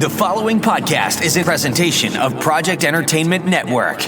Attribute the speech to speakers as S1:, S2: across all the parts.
S1: The following podcast is a presentation of Project Entertainment Network.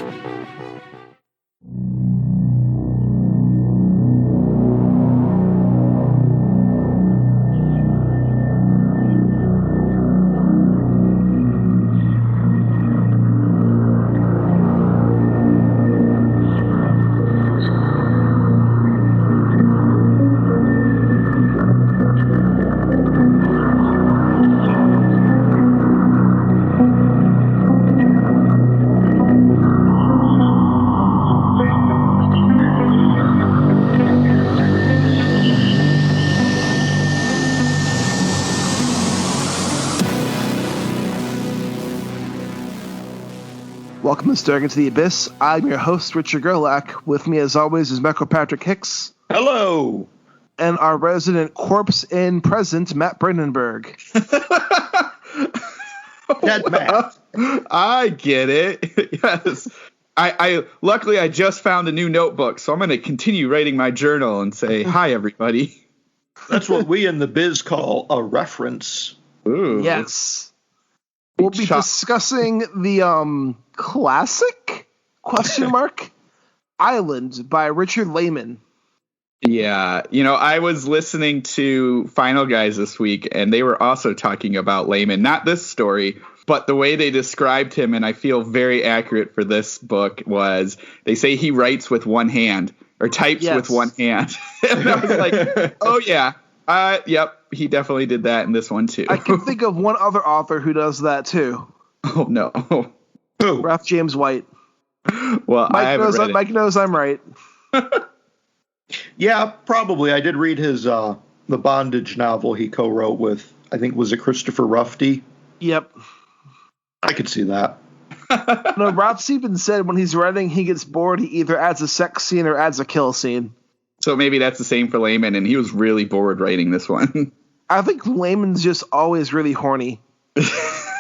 S2: Welcome to Staring Into the Abyss. I'm your host, Richard Gerlach. With me, as always, is Michael Patrick Hicks.
S3: Hello!
S2: And our resident corpse in present, Matt Brandenburg.
S3: Dead Matt.
S4: I get it. Yes. I luckily I just found a new notebook, so I'm going to continue writing my journal and say, hi, everybody.
S3: That's what we in the biz call a reference.
S4: Ooh.
S2: Yes. We'll be discussing the classic Island by Richard Laymon.
S4: Yeah, I was listening to Final Guys this week, and they were also talking about Laymon. Not this story, but the way they described him, and I feel very accurate for this book, was they say he writes with one hand, or types with one hand. And I was like, oh, yeah. Yep, he definitely did that in this one, too.
S2: I can think of one other author who does that, too.
S4: Oh, no.
S3: Who?
S2: Ralph James White.
S4: Well,
S2: Mike knows I'm right.
S3: Yeah, probably. I did read his the Bondage novel he co-wrote with, I think, was it Christopher Ruffty?
S2: Yep.
S3: I could see that.
S2: No, Ralph's even said when he's writing, he gets bored, he either adds a sex scene or adds a kill scene.
S4: So maybe that's the same for Laymon, and he was really bored writing this one.
S2: I think Laymon's just always really horny.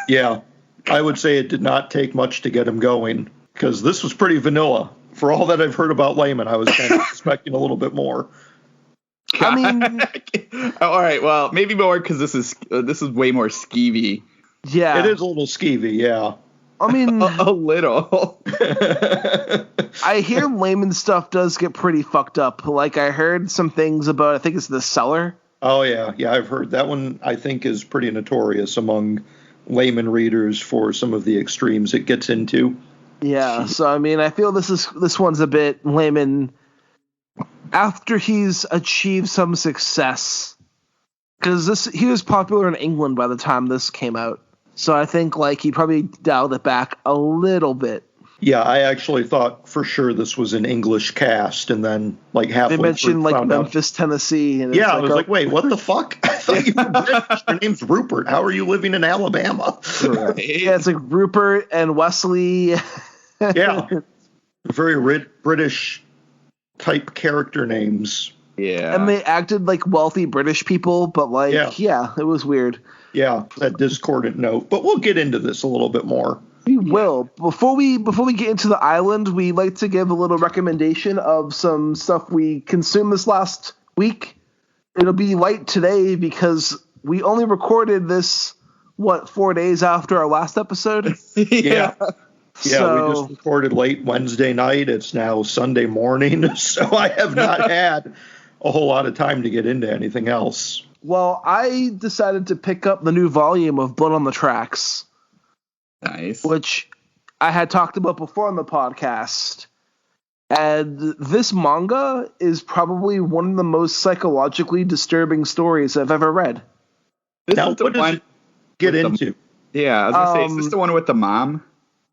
S3: Yeah, I would say it did not take much to get him going, because this was pretty vanilla. For all that I've heard about Laymon, I was kind of expecting a little bit more.
S2: I mean...
S4: all right, well, maybe more because this is way more skeevy.
S2: Yeah.
S3: It is a little skeevy, yeah.
S2: I mean...
S4: a little.
S2: I hear Laymon stuff does get pretty fucked up. Like, I heard some things about, I think it's The Cellar.
S3: Oh, yeah. Yeah, I've heard that one, I think, is pretty notorious among Laymon readers for some of the extremes it gets into.
S2: Yeah, so, I mean, I feel this one's a bit Laymon after he's achieved some success. Because he was popular in England by the time this came out. So I think, like, he probably dialed it back a little bit.
S3: Yeah, I actually thought for sure this was an English cast, and then, like, halfway
S2: they mentioned,
S3: through,
S2: like, Memphis, Tennessee. And
S3: yeah, I was like, wait, what the fuck? I thought you were British. Your name's Rupert. How are you living in Alabama?
S2: Right. Yeah, it's like Rupert and Wesley.
S3: Yeah, very British type character names.
S4: Yeah,
S2: and they acted like wealthy British people, but like, yeah, it was weird.
S3: Yeah, that discordant note. But we'll get into this a little bit more.
S2: We will. Before we get into the island, we like to give a little recommendation of some stuff we consumed this last week. It'll be light today because we only recorded this 4 days after our last episode.
S3: Yeah.
S2: So,
S3: we just recorded late Wednesday night. It's now Sunday morning, so I have not had a whole lot of time to get into anything else.
S2: Well, I decided to pick up the new volume of Blood on the Tracks.
S4: Nice.
S2: Which I had talked about before on the podcast. And this manga is probably one of the most psychologically disturbing stories I've ever read.
S3: Now, what does it get into?
S4: Yeah, I was going to say, is this the one with the mom?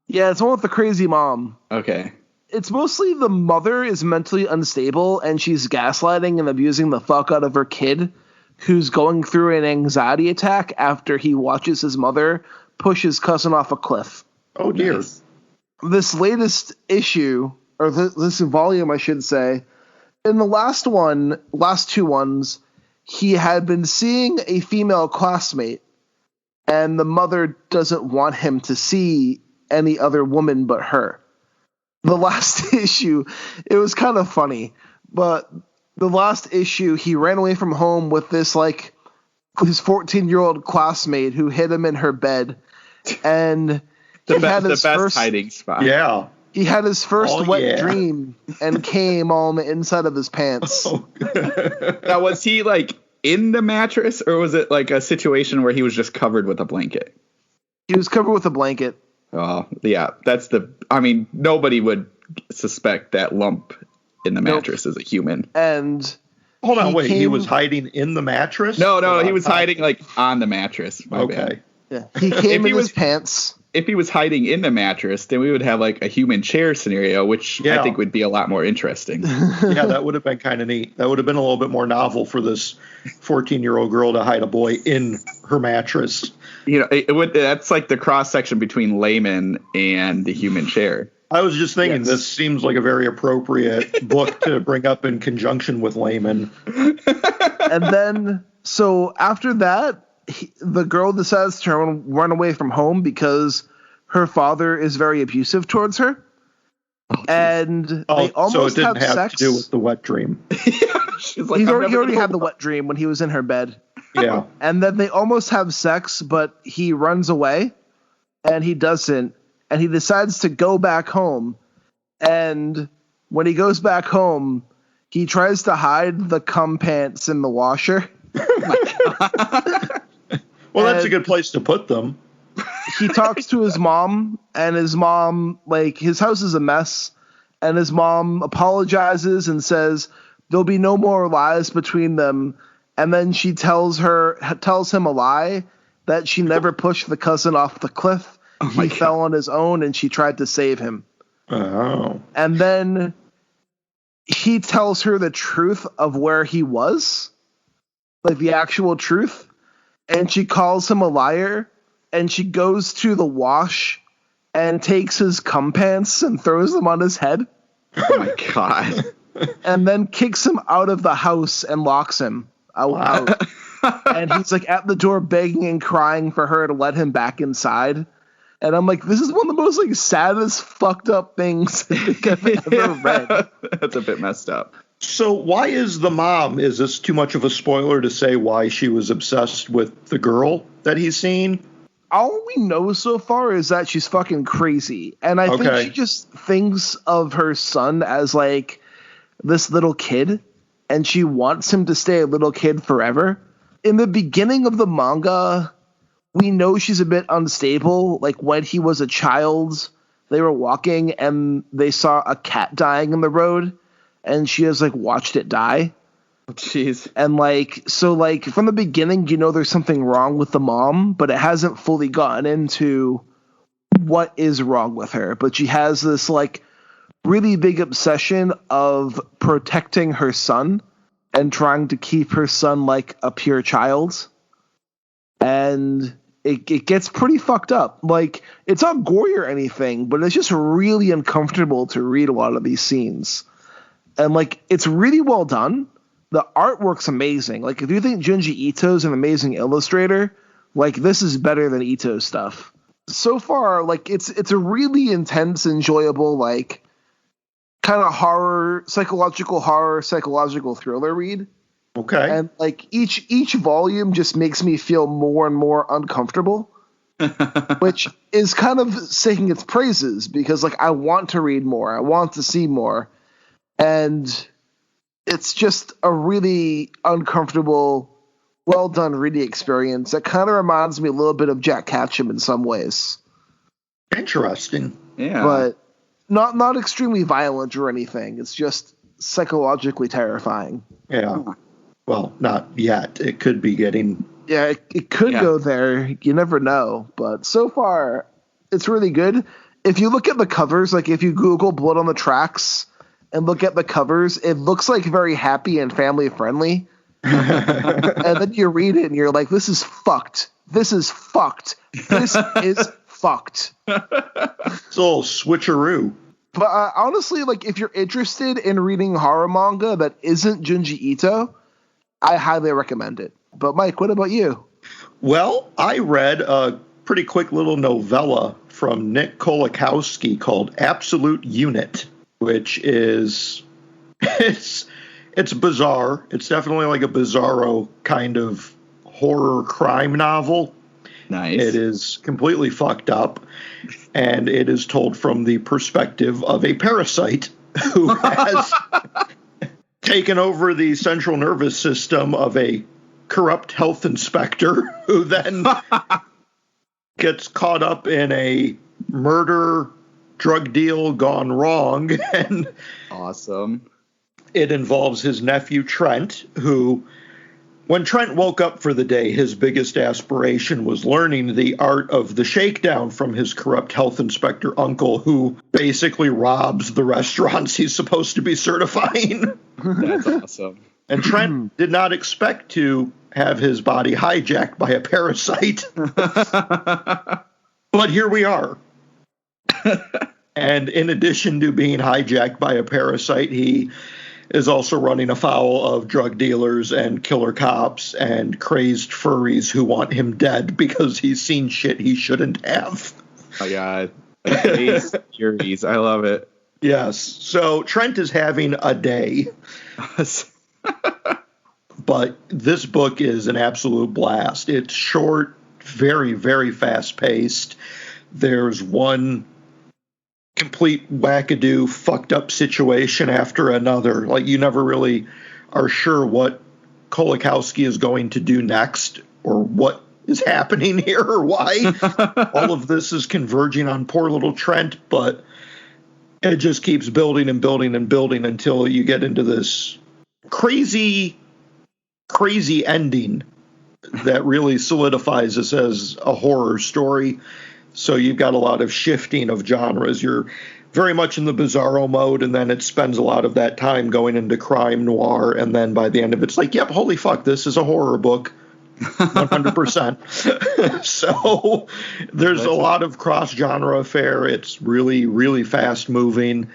S2: Yeah, it's the one with the crazy mom.
S4: Okay.
S2: It's mostly the mother is mentally unstable, and she's gaslighting and abusing the fuck out of her kid, who's going through an anxiety attack after he watches his mother push his cousin off a cliff.
S3: Oh, dear.
S4: Nice.
S2: This latest issue, or this volume, I should say, in the last two ones, he had been seeing a female classmate, and the mother doesn't want him to see any other woman but her. The last issue, it was kind of funny, but the last issue, he ran away from home with this, like, his 14-year-old classmate who hid him in her bed, and
S4: the best hiding spot.
S3: Yeah.
S2: He had his first wet dream and came on the inside of his pants.
S3: Oh.
S4: Now, was he like in the mattress, or was it like a situation where he was just covered with a blanket?
S2: He was covered with a blanket.
S4: Oh, yeah. I mean, nobody would suspect that lump in the mattress is a human.
S2: And
S3: hold on, wait, he was hiding in the mattress?
S4: No, he was hiding like on the mattress.
S3: Okay.
S4: Bad.
S2: Yeah. He came in his pants.
S4: If he was hiding in the mattress, then we would have like a human chair scenario, which I think would be a lot more interesting.
S3: Yeah, that would have been kind of neat. That would have been a little bit more novel for this 14-year-old girl to hide a boy in her mattress.
S4: You know, that's like the cross section between Laymon and the human chair.
S3: I was just thinking, this seems like a very appropriate book to bring up in conjunction with Laymon.
S2: And then, so after that, the girl decides to run away from home because her father is very abusive towards her. And they almost
S3: so it didn't have
S2: sex.
S3: to do with the wet dream.
S4: She's like,
S2: he already had the wet dream when he was in her bed.
S3: Yeah.
S2: And then they almost have sex, but he runs away, and he doesn't. And he decides to go back home. And when he goes back home, he tries to hide the cum pants in the washer.
S4: Oh my God.
S3: Well, that's a good place to put them.
S2: He talks to his mom, and his mom, like, his house is a mess, and his mom apologizes and says there'll be no more lies between them. And then she tells him a lie that she never pushed the cousin off the cliff. He fell on his own, and she tried to save him.
S3: Oh.
S2: And then he tells her the truth of where he was, like the actual truth. And she calls him a liar, and she goes to the wash and takes his cum pants and throws them on his head.
S4: Oh my God.
S2: And then kicks him out of the house and locks him out. And he's like at the door begging and crying for her to let him back inside. And I'm like, this is one of the most like saddest, fucked up things I think I've ever read.
S4: That's a bit messed up.
S3: So why is the mom, is this too much of a spoiler to say why she was obsessed with the girl that he's seen?
S2: All we know so far is that she's fucking crazy. And I think she just thinks of her son as like this little kid, and she wants him to stay a little kid forever. In the beginning of the manga, we know she's a bit unstable. Like when he was a child, they were walking and they saw a cat dying in the road. And she has, like, watched it die.
S4: Jeez.
S2: And, like, so, like, from the beginning, you know there's something wrong with the mom, but it hasn't fully gotten into what is wrong with her. But she has this, like, really big obsession of protecting her son and trying to keep her son, like, a pure child. And it gets pretty fucked up. Like, it's not gory or anything, but it's just really uncomfortable to read a lot of these scenes. And, like, it's really well done. The artwork's amazing. Like, if you think Junji Ito's an amazing illustrator, like, this is better than Ito's stuff. So far, like, it's a really intense, enjoyable, like, kind of psychological thriller read.
S3: Okay.
S2: And, like, each volume just makes me feel more and more uncomfortable, which is kind of singing its praises because, like, I want to read more. I want to see more. And it's just a really uncomfortable, well-done reading experience that kind of reminds me a little bit of Jack Ketchum in some ways.
S3: Interesting.
S4: Yeah.
S2: But not extremely violent or anything. It's just psychologically terrifying.
S3: Yeah. Well, not yet. It could be getting...
S2: Yeah, it could go there. You never know. But so far, it's really good. If you look at the covers, like if you Google Blood on the Tracks... and look at the covers, it looks like very happy and family friendly. And then you read it and you're like, this is fucked. This is fucked. This is fucked.
S3: It's a little switcheroo.
S2: But honestly, like if you're interested in reading horror manga that isn't Junji Ito, I highly recommend it. But Mike, what about you?
S3: Well, I read a pretty quick little novella from Nick Kolakowski called Absolute Unit, which is it's bizarre. It's definitely like a bizarro kind of horror crime novel.
S4: Nice.
S3: It is completely fucked up, and it is told from the perspective of a parasite who has taken over the central nervous system of a corrupt health inspector who then gets caught up in a murder drug deal gone wrong. And
S4: awesome.
S3: It involves his nephew Trent, who, when Trent woke up for the day, his biggest aspiration was learning the art of the shakedown from his corrupt health inspector uncle, who basically robs the restaurants he's supposed to be certifying.
S4: That's awesome.
S3: And Trent did not expect to have his body hijacked by a parasite. But here we are. And in addition to being hijacked by a parasite, he is also running afoul of drug dealers and killer cops and crazed furries who want him dead because he's seen shit he shouldn't have.
S4: Oh, God. Crazed furies. I love it.
S3: Yes. So Trent is having a day. But this book is an absolute blast. It's short, very, very fast-paced. There's one complete wackadoo, fucked up situation after another. Like, you never really are sure what Kolakowski is going to do next or what is happening here or why all of this is converging on poor little Trent, but it just keeps building and building and building until you get into this crazy ending that really solidifies this as a horror story. So you've got a lot of shifting of genres. You're very much in the bizarro mode, and then it spends a lot of that time going into crime noir, and then by the end of it, it's like, yep, holy fuck, this is a horror book. 100%. So there's a lot of cross-genre affair. It's really, really fast-moving.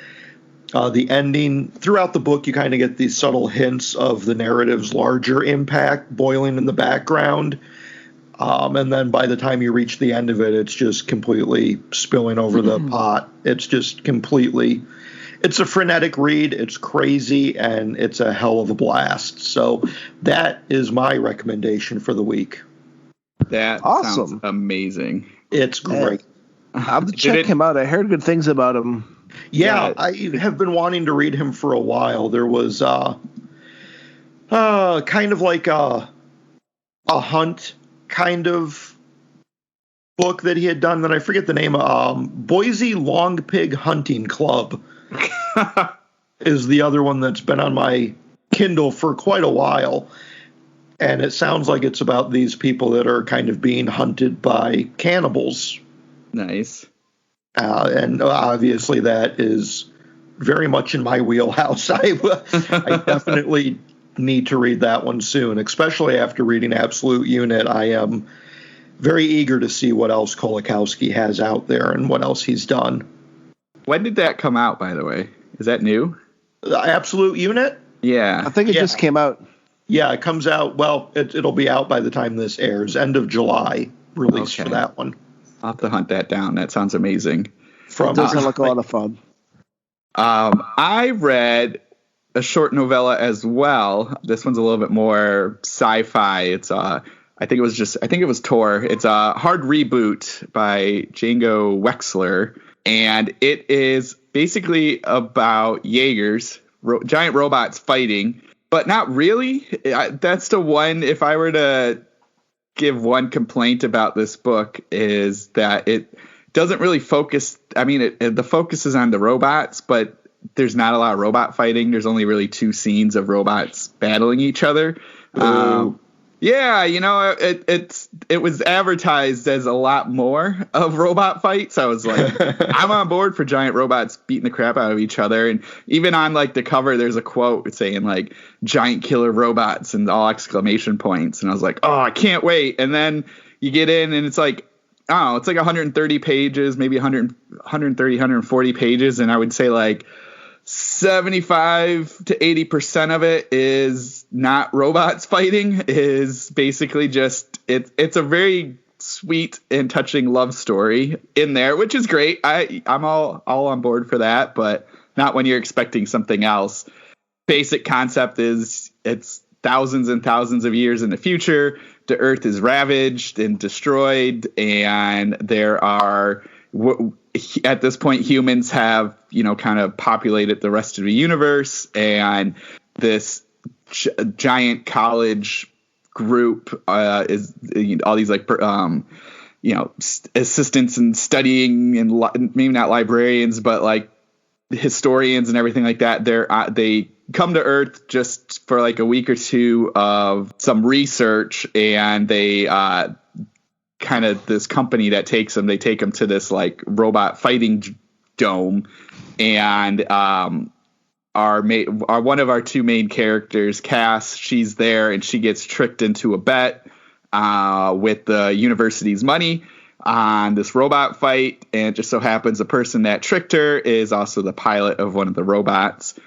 S3: The ending, throughout the book, you kind of get these subtle hints of the narrative's larger impact boiling in the background. And then by the time you reach the end of it, it's just completely spilling over the pot. It's just completely, it's a frenetic read. It's crazy, and it's a hell of a blast. So that is my recommendation for the week.
S4: That
S2: Awesome.
S4: Sounds amazing.
S3: It's great.
S2: I'll have to check him out. I heard good things about him.
S3: Yeah, I have been wanting to read him for a while. There was kind of like a hunt kind of book that he had done that I forget the name of. Boise Long Pig Hunting Club is the other one that's been on my Kindle for quite a while. And it sounds like it's about these people that are kind of being hunted by cannibals.
S4: Nice.
S3: And obviously that is very much in my wheelhouse. I definitely need to read that one soon, especially after reading Absolute Unit. I am very eager to see what else Kolakowski has out there and what else he's done.
S4: When did that come out, by the way? Is that new?
S3: Absolute Unit?
S4: Yeah.
S2: I think it just came out.
S3: Yeah, it comes out, well, it'll be out by the time this airs. End of July release for that one.
S4: I'll have to hunt that down. That sounds amazing.
S2: It doesn't look a lot of fun.
S4: I read a short novella as well. This one's a little bit more sci-fi. It's I think it was Tor. It's a Hard Reboot by Django Wexler, and it is basically about Jaegers, giant robots fighting, but not really. That's the one. If I were to give one complaint about this book, is that it doesn't really focus. I mean, the focus is on the robots, but there's not a lot of robot fighting. There's only really 2 scenes of robots battling each other. Yeah, it was advertised as a lot more of robot fights. I was like, I'm on board for giant robots beating the crap out of each other. And even on like the cover, there's a quote saying like giant killer robots and all exclamation points. And I was like, oh, I can't wait. And then you get in and it's like, oh, it's like 130 pages, maybe 130, 140 pages. And I would say like 75 to 80% of it is not robots fighting, is basically just it's a very sweet and touching love story in there, which is great. I'm all on board for that, but not when you're expecting something else. Basic concept is it's thousands and thousands of years in the future. the Earth is ravaged and destroyed, and there are, at this point, humans have, kind of populated the rest of the universe, and this giant college group is all these assistants and studying, and maybe not librarians, but like historians and everything like that. They come to Earth just for like a week or two of some research, and they kind of this company that takes them, they take them to this like robot fighting dome, and our one of our two main characters, Cass, she's there, and she gets tricked into a bet with the university's money on this robot fight, and it just so happens the person that tricked her is also the pilot of one of the robots.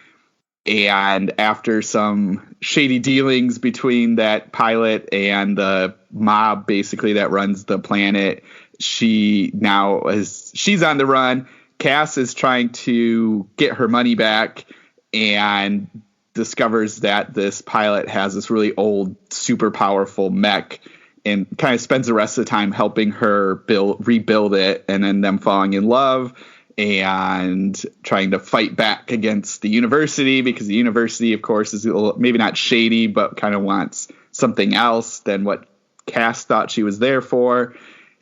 S4: And after some shady dealings between that pilot and the mob, basically, that runs the planet, she's on the run. Cass is trying to get her money back and discovers that this pilot has this really old, super powerful mech, and kind of spends the rest of the time helping her rebuild it, and then them falling in love and trying to fight back against the university, because the university, of course, is maybe not shady, but kind of wants something else than what Cass thought she was there for.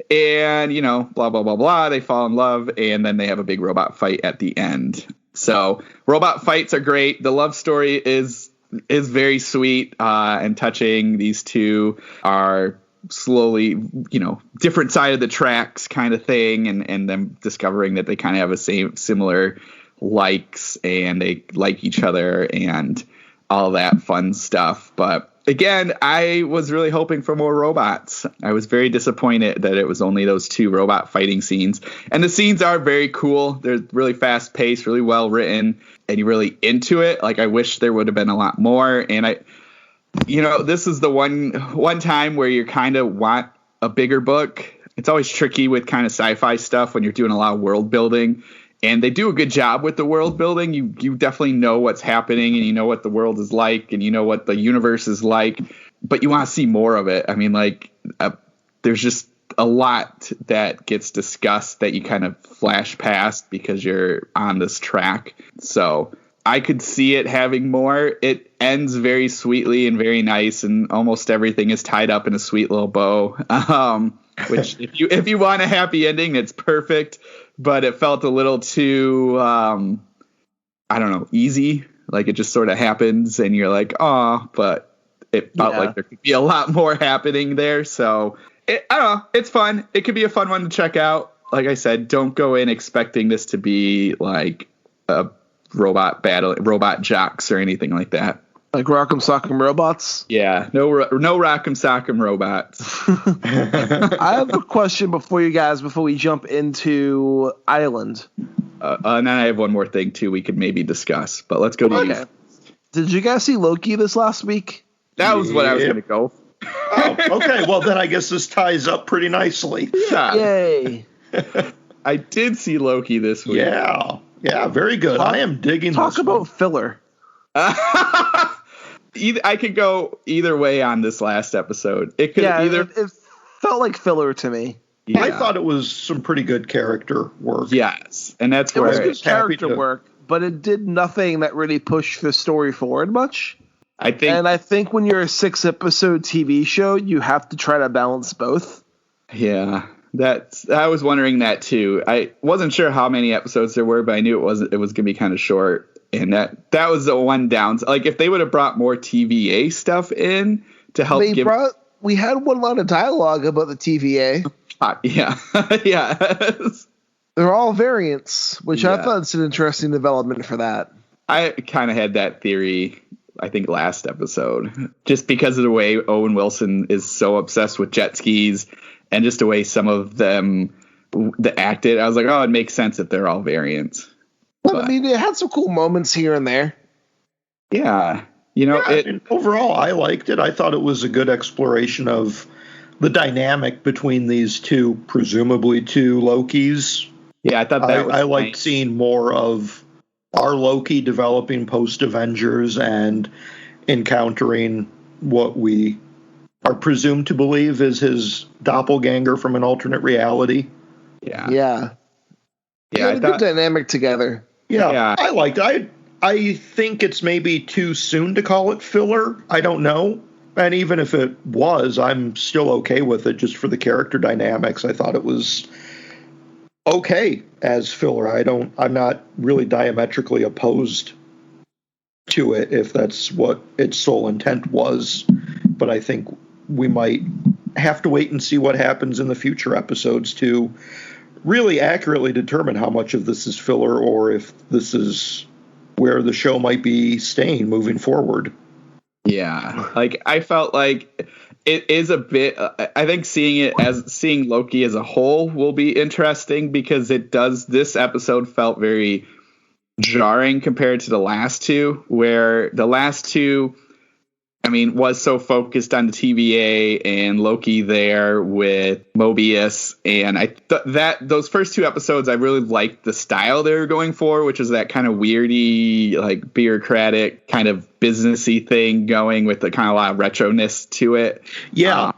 S4: And, blah, blah, blah, blah. They fall in love, and then they have a big robot fight at the end. So robot fights are great. The love story is very sweet and touching. These two are slowly, different side of the tracks kind of thing, and them discovering that they kind of have similar likes, and they like each other and all that fun stuff. But again, I was really hoping for more robots. I was very disappointed that it was only those two robot fighting scenes. And the scenes are very cool. They're really fast paced, really well written, and you're really into it. Like, I wish there would have been a lot more. And this is the one time where you kind of want a bigger book. It's always tricky with kind of sci-fi stuff when you're doing a lot of world building, and they do a good job with the world building. You definitely know what's happening, and you know what the world is like, and you know what the universe is like, but you want to see more of it. I mean, there's just a lot that gets discussed that you kind of flash past because you're on this track. So I could see it having more. It ends very sweetly and very nice, and almost everything is tied up in a sweet little bow. Which, if you want a happy ending, it's perfect. But it felt a little too, easy. Like, it just sort of happens, and you're like, oh, but it felt like there could be a lot more happening there. So I don't know. It's fun. It could be a fun one to check out. Like I said, don't go in expecting this to be like a robot battle, robot jocks or anything like that.
S2: Like Rock'em Sock'em Robots?
S4: Yeah, no Rock'em Sock'em Robots.
S2: I have a question before we jump into Island.
S4: And then I have one more thing, too, we could maybe discuss. But let's go to you.
S2: Did you guys see Loki this last week?
S4: That was what I was going to go.
S3: Oh, okay. Well, then I guess this ties up pretty nicely.
S4: Yeah.
S2: Yay.
S4: I did see Loki this week.
S3: Yeah, very good. I am digging this.
S2: Talk about filler.
S4: I could go either way on this last episode. It could
S2: it felt like filler to me.
S3: Yeah. I thought it was some pretty good character work.
S4: Yes, and that's where
S2: it was good character work, but it did nothing that really pushed the story forward much. I think when you're a 6-episode TV show, you have to try to balance both.
S4: Yeah, I was wondering that too. I wasn't sure how many episodes there were, but I knew it was going to be kind of short. And that was the one downside. Like, if they would have brought more TVA stuff in to help
S2: we had one line of dialogue about the TVA.
S4: Yeah. Yes.
S2: They're all variants, which I thought was an interesting development for that.
S4: I kind of had that theory, I think, last episode. Just because of the way Owen Wilson is so obsessed with jet skis, and just the way some of them acted, I was like, oh, it makes sense that they're all variants.
S2: But, I mean, it had some cool moments here and there.
S4: Yeah.
S3: Overall, I liked it. I thought it was a good exploration of the dynamic between these two, presumably two Lokis.
S4: Yeah, I thought that was
S3: I liked seeing more of our Loki developing post-Avengers and encountering what we are presumed to believe is his doppelganger from an alternate reality.
S2: Yeah.
S4: I
S2: Good
S4: thought,
S2: dynamic together.
S3: Yeah. I liked it. I think it's maybe too soon to call it filler. I don't know. And even if it was, I'm still okay with it just for the character dynamics. I thought it was okay as filler. I'm not really diametrically opposed to it if that's what its sole intent was. But I think we might have to wait and see what happens in the future episodes to really accurately determine how much of this is filler or if this is where the show might be staying moving forward.
S4: Yeah, like I felt like it is a bit. I think seeing Loki as a whole will be interesting because it does. This episode felt very jarring compared to the last two, where the last two, I mean, was so focused on the TVA and Loki there with Mobius. And I that those first two episodes, I really liked the style they were going for, which is that kind of weirdy, like bureaucratic kind of businessy thing going with the kind of a lot of retroness to it.
S3: Yeah.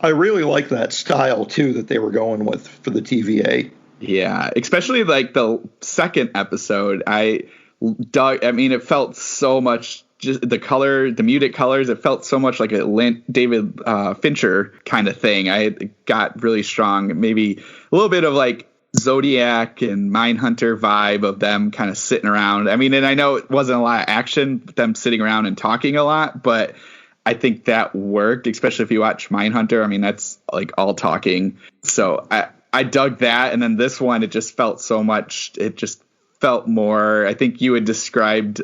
S3: I really like that style too, that they were going with for the TVA.
S4: Yeah. Especially like the second episode. I mean, it felt so much, just the color, the muted colors, it felt so much like a David Fincher kind of thing. I got really strong, maybe a little bit of like Zodiac and Mindhunter vibe of them kind of sitting around. I mean, and I know it wasn't a lot of action, them sitting around and talking a lot, but I think that worked, especially if you watch Mindhunter. I mean, that's like all talking. So I dug that. And then this one, it just felt so much, it just felt more, I think you had described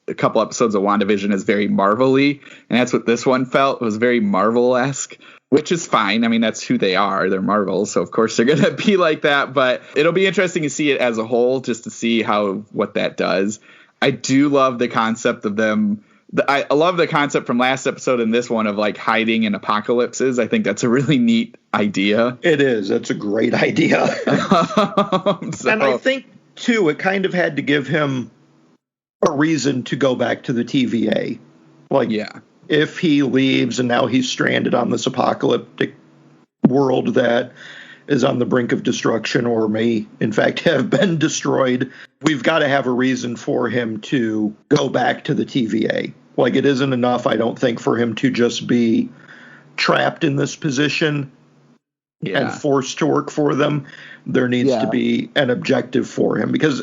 S4: a couple episodes of WandaVision as very Marvel-y, and that's what this one felt. It was very Marvel-esque, which is fine. I mean, that's who they are. They're Marvel, so of course they're going to be like that, but it'll be interesting to see it as a whole, just to see what that does. I do love the concept of them. I love the concept from last episode and this one of like hiding in apocalypses. I think that's a really neat idea.
S3: It is. That's a great idea. And I think, too, it kind of had to give him a reason to go back to the TVA. Like, if he leaves and now he's stranded on this apocalyptic world that is on the brink of destruction or may, in fact, have been destroyed, we've got to have a reason for him to go back to the TVA. Like, it isn't enough, I don't think, for him to just be trapped in this position and forced to work for them. There needs to be an objective for him, because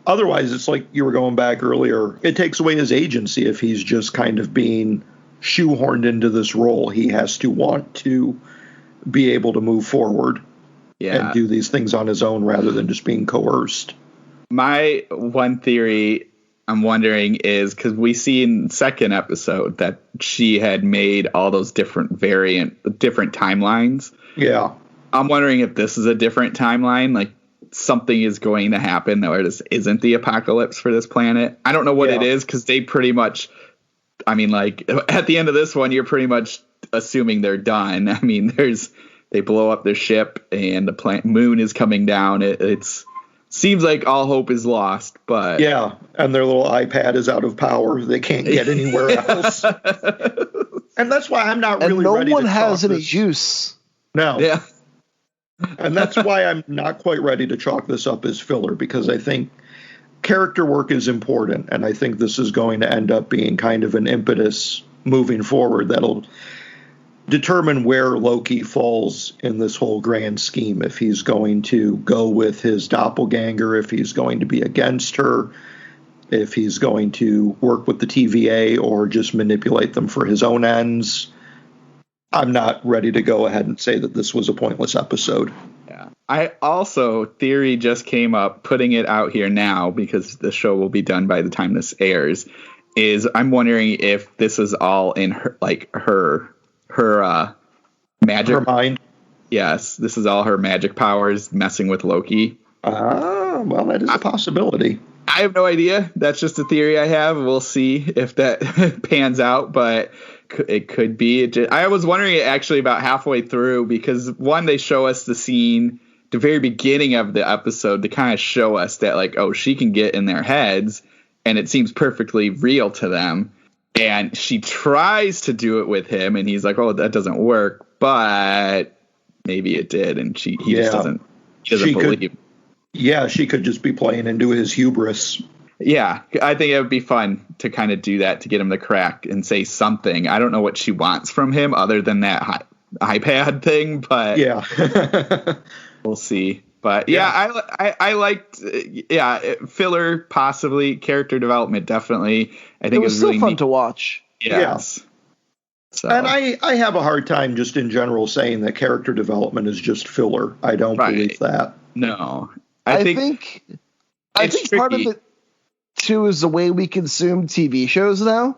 S3: otherwise, it's like you were going back earlier. It takes away his agency if he's just kind of being shoehorned into this role. He has to want to be able to move forward and do these things on his own rather than just being coerced. My one theory I'm wondering is, because we see in the second episode that she had made all those different timelines. Yeah. I'm wondering if this is a different timeline, like something is going to happen where this isn't the apocalypse for this planet. I don't know what it is, because they pretty much, I mean, like at the end of this one, you're pretty much assuming they're done. I mean, they blow up their ship and the moon is coming down. It's seems like all hope is lost, but yeah, and their little iPad is out of power. They can't get anywhere else. And that's why I'm not really ready to
S2: no one has any use.
S3: No. Yeah. And that's why I'm not quite ready to chalk this up as filler, because I think character work is important, and I think this is going to end up being kind of an impetus moving forward that'll determine where Loki falls in this whole grand scheme, if he's going to go with his doppelganger, if he's going to be against her, if he's going to work with the TVA or just manipulate them for his own ends. I'm not ready to go ahead and say that this was a pointless episode.
S4: Yeah. I also, theory just came up, putting it out here now because the show will be done by the time this airs, is I'm wondering if this is all in her, like her magic.
S3: Her mind?
S4: Yes, this is all her magic powers messing with Loki.
S3: Well, that is a possibility.
S4: I have no idea. That's just a theory I have. We'll see if that pans out, but it could be. I was wondering actually about halfway through, because one, they show us the scene, the very beginning of the episode, to kind of show us that, like, oh, she can get in their heads, and it seems perfectly real to them. And she tries to do it with him, and he's like, "Oh, that doesn't work," but maybe it did, and he just doesn't believe.
S3: She could just be playing into his hubris.
S4: Yeah, I think it would be fun to kind of do that to get him to crack and say something. I don't know what she wants from him other than that iPad thing, but we'll see. But I liked filler, possibly character development, definitely. I think
S2: it was still
S4: really
S2: fun
S4: neat
S2: to watch.
S4: Yes. So.
S3: And I have a hard time just in general saying that character development is just filler. I don't believe that.
S4: No.
S2: I think part of it too is the way we consume TV shows now.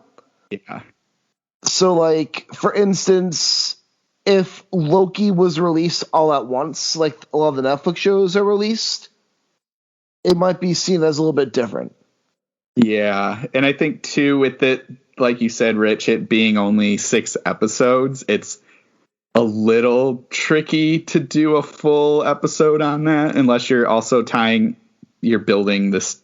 S4: Yeah.
S2: So like, for instance, if Loki was released all at once, like a lot of the Netflix shows are released, it might be seen as a little bit different.
S4: Yeah. And I think too, with it, like you said, Rich, it being only 6 episodes, it's a little tricky to do a full episode on that unless you're also you're building this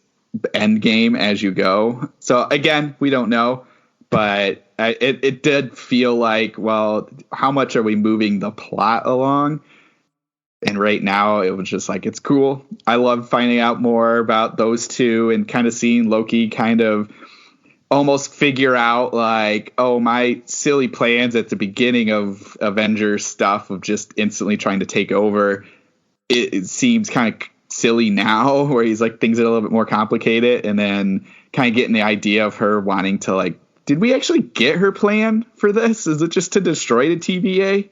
S4: end game as you go. So again, we don't know, but it did feel like, well, how much are we moving the plot along? And right now it was just like, it's cool. I love finding out more about those two and kind of seeing Loki kind of almost figure out like, oh, my silly plans at the beginning of Avengers stuff of just instantly trying to take over, it seems kind of silly now, where he's like, things are a little bit more complicated, and then kind of getting the idea of her wanting to like, did we actually get her plan for this? Is it just to destroy the TVA?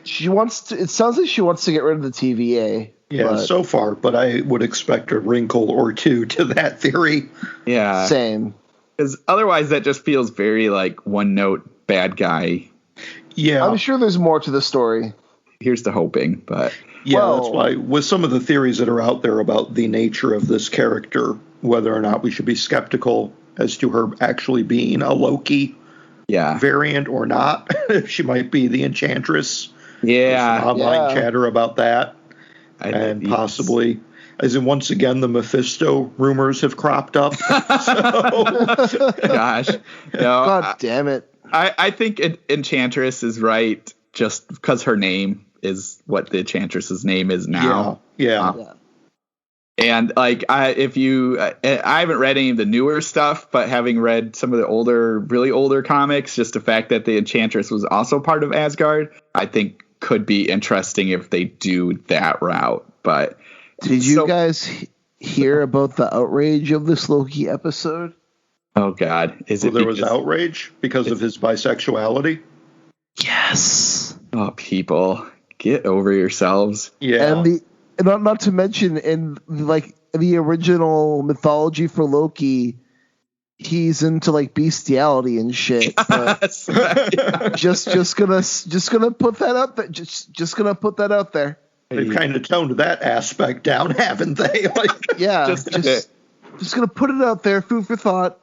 S2: It sounds like she wants to get rid of the TVA.
S3: Yeah, so far, but I would expect a wrinkle or two to that theory.
S4: Yeah.
S2: Same.
S4: Because otherwise that just feels very like one note bad guy.
S3: Yeah.
S2: I'm sure there's more to the story.
S4: Here's to hoping, but
S3: yeah, that's why with some of the theories that are out there about the nature of this character, whether or not we should be skeptical as to her actually being a Loki variant or not. She might be the Enchantress.
S4: Yeah.
S3: There's some online chatter about that. And possibly, as in once again, the Mephisto rumors have cropped up.
S4: Gosh. No,
S2: God damn it.
S4: I think Enchantress is right just because her name is what the Enchantress's name is now.
S3: Yeah.
S4: And like, I haven't read any of the newer stuff, but having read some of the really older comics, just the fact that the Enchantress was also part of Asgard, I think could be interesting if they do that route. But
S2: did you guys hear about the outrage of this Loki episode?
S4: Oh God,
S3: there was outrage because of his bisexuality?
S2: Yes.
S4: Oh, people, get over yourselves.
S3: Yeah.
S2: And not to mention in like the original mythology for Loki, he's into like bestiality and shit.
S4: Yes.
S2: just gonna put that out there. Just gonna put that out there.
S3: They've kind of toned that aspect down, haven't they? Like,
S2: yeah, just gonna put it out there. Food for thought.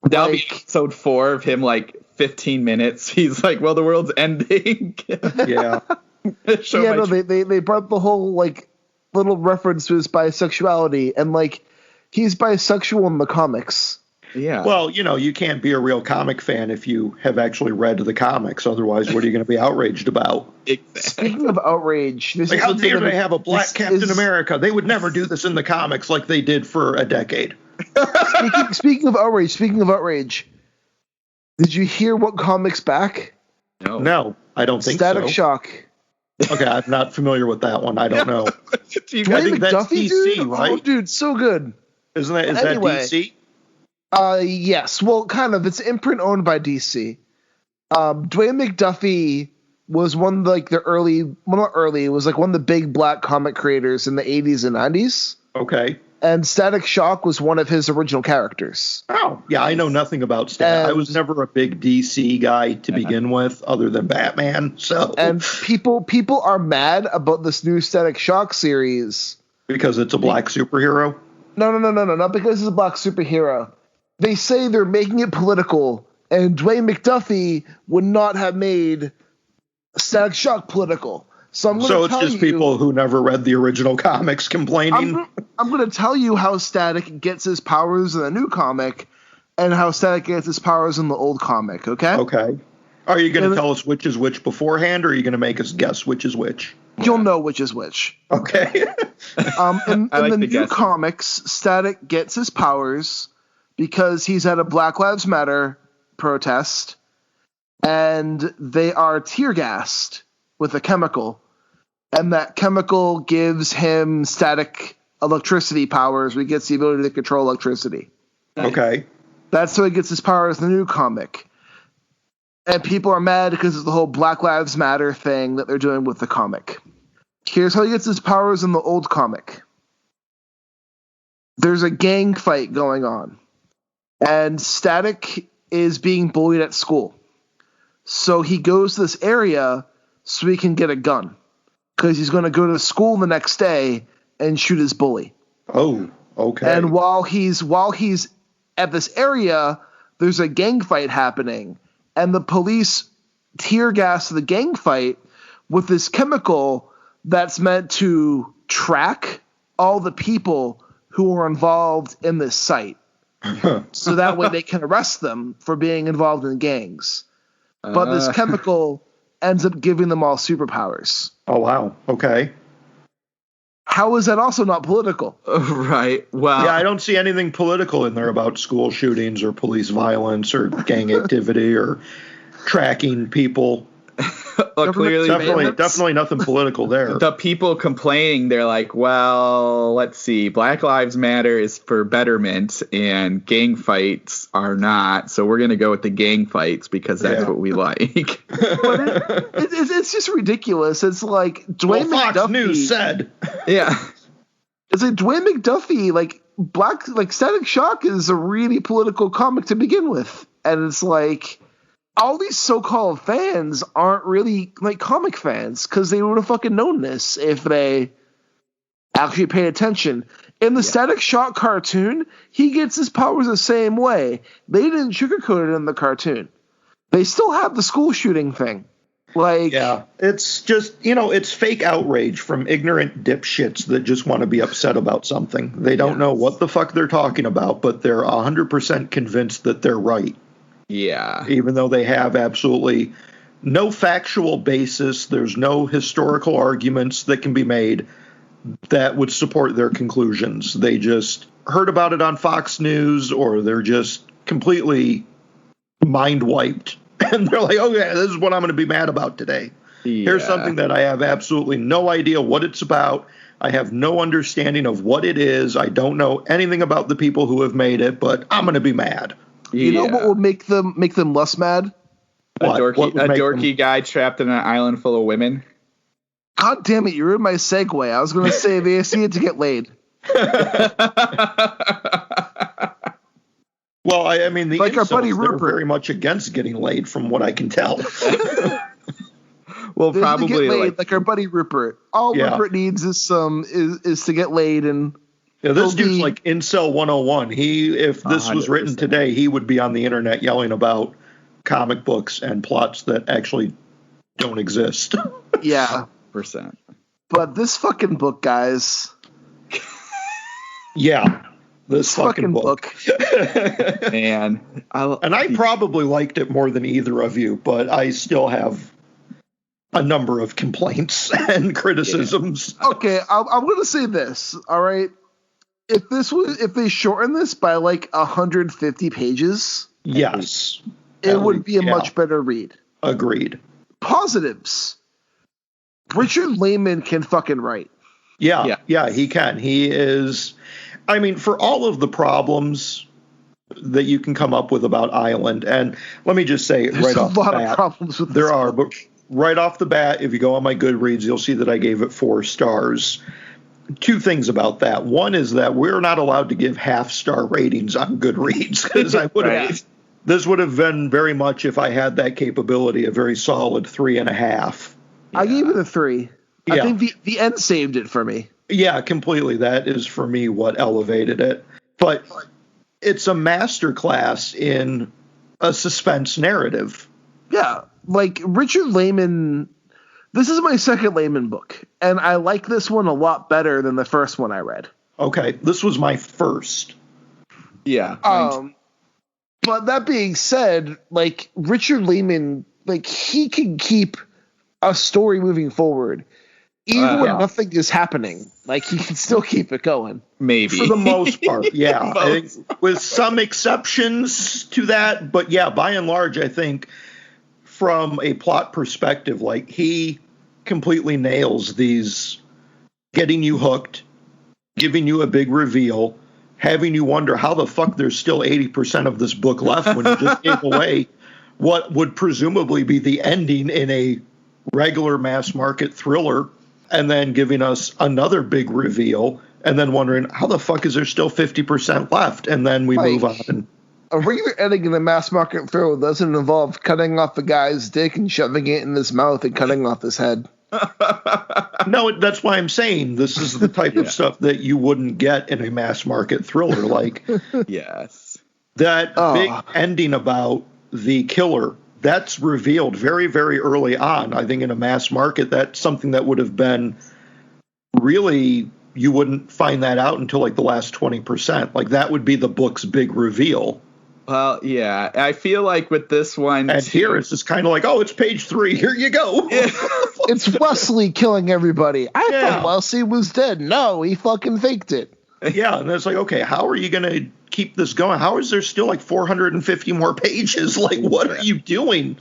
S4: That'll be episode 4 of him, like 15 minutes. He's like, well, the world's ending.
S3: Yeah.
S2: They brought the whole like little reference to his bisexuality, and like he's bisexual in the comics.
S4: Yeah.
S3: Well, you can't be a real comic fan if you have actually read the comics. Otherwise, what are you going to be outraged about?
S2: Speaking of outrage,
S3: how dare they have a black Captain America? They would never do this in the comics like they did for a decade.
S2: Speaking of outrage, did you hear what comic's back?
S3: No, I don't think
S2: Static
S3: so.
S2: Shock.
S3: Okay, I'm not familiar with that one. I don't know.
S2: Dwayne
S3: that's
S2: McDuffie,
S3: DC,
S2: dude?
S3: right?
S2: Oh, dude, so good.
S3: Is that DC?
S2: Yes. Well, kind of. It's imprint owned by DC. Dwayne McDuffie was one of like it was like one of the big black comic creators in the 80s and 90s.
S3: Okay.
S2: And Static Shock was one of his original characters.
S3: Oh, yeah, I know nothing about Static. I was never a big DC guy to begin with, other than Batman. So,
S2: and people are mad about this new Static Shock series
S3: because it's a black superhero.
S2: No, not because it's a black superhero. They say they're making it political, and Dwayne McDuffie would not have made Static Shock political. So
S3: it's just people who never read the original comics complaining.
S2: I'm going to tell you how Static gets his powers in the new comic, and how Static gets his powers in the old comic, okay?
S3: Okay. Are you going to tell us which is which beforehand, or are you going to make us guess which is which?
S2: You'll know which is which.
S3: Okay.
S2: In the new comics, Static gets his powers because he's at a Black Lives Matter protest, and they are tear gassed with a chemical, and that chemical gives him static electricity powers where he gets the ability to control electricity.
S3: Okay.
S2: That's how he gets his powers in the new comic. And people are mad because of the whole Black Lives Matter thing that they're doing with the comic. Here's how he gets his powers in the old comic. There's a gang fight going on, and Static is being bullied at school. So he goes to this area so he can get a gun, because he's going to go to school the next day and shoot his bully.
S3: Oh, okay.
S2: And while he's at this area, there's a gang fight happening, and the police tear gas the gang fight with this chemical that's meant to track all the people who are involved in this site. So that way they can arrest them for being involved in gangs. But this chemical ends up giving them all superpowers.
S3: Oh, wow. Okay.
S2: How is that also not political?
S4: Right. Well,
S3: yeah, I don't see anything political in there about school shootings or police violence or gang activity or tracking people.
S4: Clearly,
S3: definitely nothing political there.
S4: The people complaining, they're like, well, let's see, Black Lives Matter is for betterment and gang fights are not, so we're going to go with the gang fights because that's what we like.
S2: But it's just ridiculous. It's like Dwayne McDuffie.
S3: Fox News said.
S4: Yeah.
S2: It's like Dwayne McDuffie, like Static Shock is a really political comic to begin with. And it's like, all these so-called fans aren't really like comic fans because they would have fucking known this if they actually paid attention. In the Static Shock cartoon, he gets his powers the same way. They didn't sugarcoat it in the cartoon. They still have the school shooting thing. Yeah,
S3: it's just, it's fake outrage from ignorant dipshits that just want to be upset about something. They don't know what the fuck they're talking about, but they're 100% convinced that they're right.
S4: Yeah.
S3: Even though they have absolutely no factual basis, there's no historical arguments that can be made that would support their conclusions. They just heard about it on Fox News, or they're just completely mind wiped. And they're like, oh, yeah, this is what I'm going to be mad about today. Yeah. Here's something that I have absolutely no idea what it's about. I have no understanding of what it is. I don't know anything about the people who have made it, but I'm going to be mad.
S2: You know what would make them less mad?
S4: A dorky guy trapped in an island full of women.
S2: God damn it, you ruined my segue. I was going to say they see it to get laid.
S3: Well, I mean, the
S2: like our buddy
S3: Rupert,
S2: Rupert,
S3: very much against getting laid, from what I can tell.
S4: Well,
S2: they
S4: probably
S2: get laid, like our buddy Rupert. All Rupert needs is to get laid, and
S3: this dude's like Incel 101. If this 100%. Was written today, he would be on the internet yelling about comic books and plots that actually don't exist.
S2: Yeah,
S4: %.
S2: But this fucking book, guys.
S3: Yeah. This fucking book.
S4: Man.
S3: I probably liked it more than either of you, but I still have a number of complaints and criticisms.
S2: Yeah. Okay, I'm going to say this, all right? If they shorten this by like 150 pages,
S3: yes,
S2: it would be a much better read.
S3: Agreed.
S2: Positives. Richard Laymon can fucking write.
S3: Yeah, he can. He is... I mean, for all of the problems that you can come up with about Island, and let me just say
S2: There's
S3: right off the bat,
S2: a lot of problems with this
S3: there are,
S2: book.
S3: but right off the bat, if you go on my Goodreads, you'll see that I gave it 4 stars. 2 things about that. One is that we're not allowed to give half-star ratings on Goodreads, because I would have. This would have been very much, if I had that capability, a very solid 3.5.
S2: I gave it a 3.
S3: Yeah.
S2: I think the end saved it for me.
S3: Yeah, completely. That is, for me, what elevated it. But it's a masterclass in a suspense narrative.
S2: Yeah, like Richard Laymon. This is my second Laymon book, and I like this one a lot better than the first one I read.
S3: Okay, this was my first.
S4: Yeah.
S2: But that being said, like Richard Laymon, like he can keep a story moving forward. Even when nothing is happening, like he can still keep it going.
S4: Maybe.
S3: For the most part, yeah. I think with some exceptions to that, but yeah, by and large, I think from a plot perspective, like he completely nails these, getting you hooked, giving you a big reveal, having you wonder how the fuck there's still 80% of this book left when you just gave away what would presumably be the ending in a regular mass market thriller, and then giving us another big reveal, and then wondering how the fuck is there still 50% left, and then we move on.
S2: A regular ending in the mass market thriller doesn't involve cutting off a guy's dick and shoving it in his mouth and cutting off his head.
S3: No, that's why I'm saying this is the type of stuff that you wouldn't get in a mass market thriller. Like,
S4: yes,
S3: that big ending about the killer, that's revealed very, very early on. I think in a mass market, that's something that would have been really, you wouldn't find that out until like the last 20%. Like that would be the book's big reveal.
S4: Well, yeah, I feel like with this one,
S3: and here it's just kind of like, oh, it's page 3. Here you go.
S2: It's Wesley killing everybody. I thought Wesley was dead. No, he fucking faked it.
S3: Yeah, and it's like, okay, how are you going to keep this going? How is there still like 450 more pages? Like, what are you doing?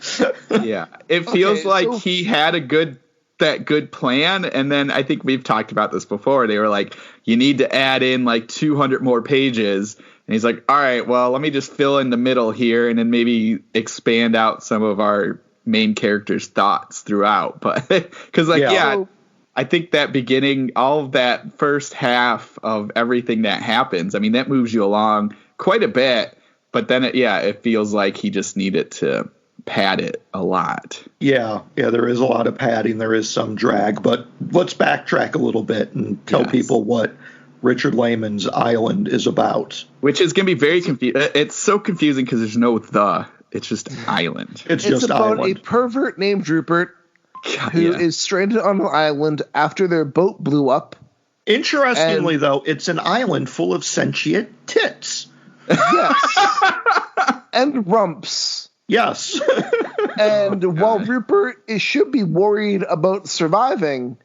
S4: Yeah, it feels like he had that good plan, and then I think we've talked about this before. They were like, you need to add in like 200 more pages. And he's like, all right, well, let me just fill in the middle here and then maybe expand out some of our main characters' thoughts throughout. But because, I think that beginning, all of that first half of everything that happens, I mean, that moves you along quite a bit. But then, it feels like he just needed to pad it a lot. Yeah,
S3: there is a lot of padding. There is some drag. But let's backtrack a little bit and tell people what Richard Laymon's Island is about.
S4: Which is going to be very confusing. It's so confusing because there's no the. It's just island.
S2: It's just about island. A pervert named Rupert who is stranded on an island after their boat blew up.
S3: Interestingly, though, it's an island full of sentient tits.
S2: Yes. And rumps.
S3: Yes.
S2: And while Rupert should be worried about surviving,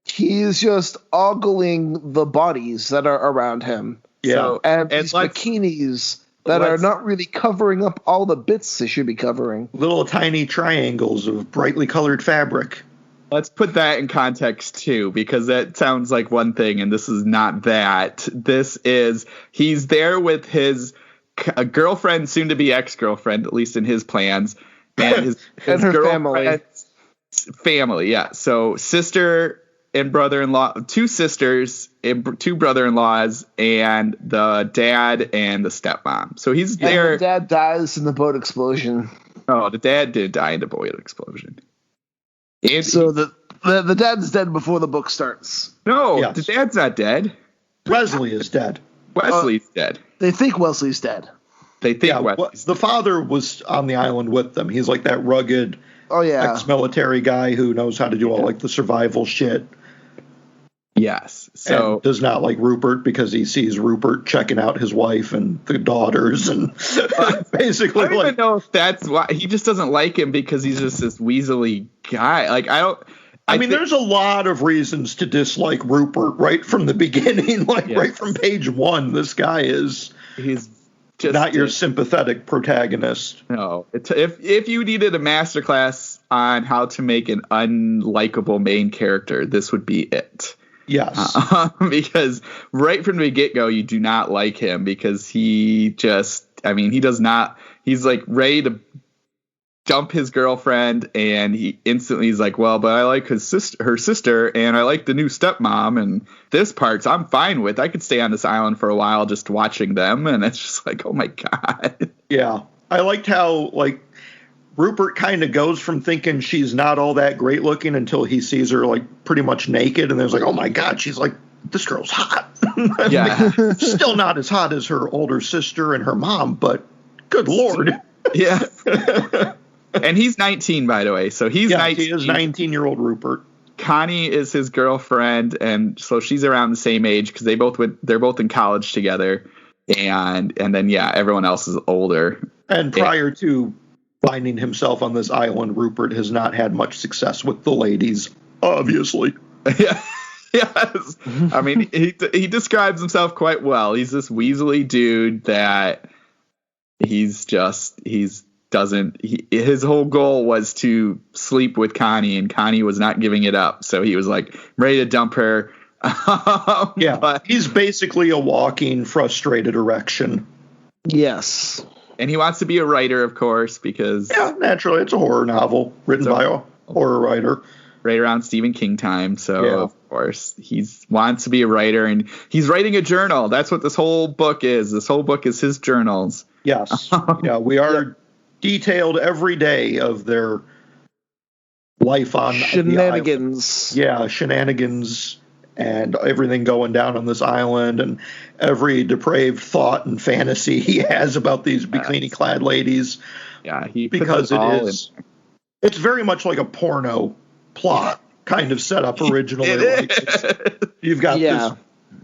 S2: he's just ogling the bodies that are around him.
S3: Yeah.
S2: And these bikinis that are not really covering up all the bits they should be covering.
S3: Little tiny triangles of brightly colored fabric.
S4: Let's put that in context, too, because that sounds like one thing, and this is not that. This is, he's there with his girlfriend, soon-to-be ex-girlfriend, at least in his plans, and his
S2: and her
S4: family, yeah. So sister and brother-in-law, 2 sisters, 2 brother-in-laws, and the dad and the stepmom. So he's there.
S2: The dad dies in the boat explosion.
S4: Oh, the dad did die in the boat explosion. And
S2: so the dad's dead before the book starts.
S4: No, the dad's not dead.
S3: Wesley is dead.
S4: Wesley's dead.
S2: They think Wesley's dead.
S4: They think Wesley's
S3: the father was on the island with them. He's like that rugged ex-military guy who knows how to do all like the survival shit.
S4: Yes. So
S3: and does not like Rupert because he sees Rupert checking out his wife and the daughters and basically
S4: I don't even know if that's why he just doesn't like him because he's just this weaselly guy. Like I mean,
S3: there's a lot of reasons to dislike Rupert right from the beginning. Like right from page 1, this guy he's just not your sympathetic protagonist.
S4: No. If you needed a masterclass on how to make an unlikable main character, this would be it.
S3: Yes.
S4: Because right from the get-go, you do not like him because he does not, he's like ready to dump his girlfriend and he instantly is like, well, but I like her sister and I like the new stepmom and this part I'm fine with. I could stay on this island for a while just watching them. And it's just like, oh my God.
S3: Yeah. I liked how like Rupert kind of goes from thinking she's not all that great looking until he sees her like pretty much naked. And there's like, oh my God, she's like, this girl's hot.
S4: Yeah.
S3: Still not as hot as her older sister and her mom, but good Lord.
S4: Yeah. And he's 19, by the way. So he's 19.
S3: He is 19-year-old Rupert.
S4: Connie is his girlfriend, and so she's around the same age because they're both in college together. And then everyone else is older.
S3: And prior to finding himself on this island, Rupert has not had much success with the ladies, obviously.
S4: Yeah. Yes. I mean, he describes himself quite well. He's this weaselly dude that his whole goal was to sleep with Connie, and Connie was not giving it up. So he was like ready to dump her.
S3: But he's basically a walking frustrated erection.
S2: Yes.
S4: And he wants to be a writer, of course, because
S3: naturally, it's a horror novel written by a horror writer.
S4: Right around Stephen King time. So of course he wants to be a writer, and he's writing a journal. That's what this whole book is. This whole book is his journals.
S3: Yes. We are detailed every day of their life on
S2: shenanigans.
S3: The island. Shenanigans and everything going down on this island, and every depraved thought and fantasy he has about these bikini-clad ladies.
S4: Yeah,
S3: because it's very much like a porno plot kind of set up originally. You've got this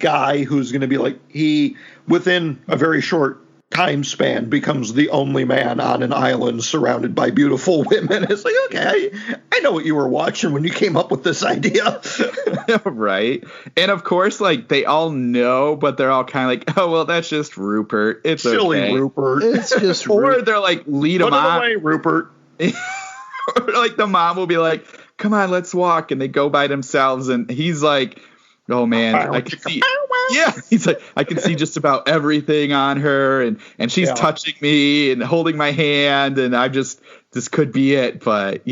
S3: guy who's going to be like, he within a very short time span becomes the only man on an island surrounded by beautiful women. It's like, okay, I know what you were watching when you came up with this idea.
S4: Right. And of course, like, they all know, but they're all kind of like, oh, well, that's just Rupert. It's
S3: silly
S4: okay.
S3: Rupert.
S2: It's just
S4: or they're like, lead him on.
S3: Put it away, Rupert.
S4: Or like the mom will be like, come on, let's walk. And they go by themselves. And he's like, oh, man, I can see. Yeah, he's like, I can see just about everything on her. And she's touching me and holding my hand. And this could be it. But,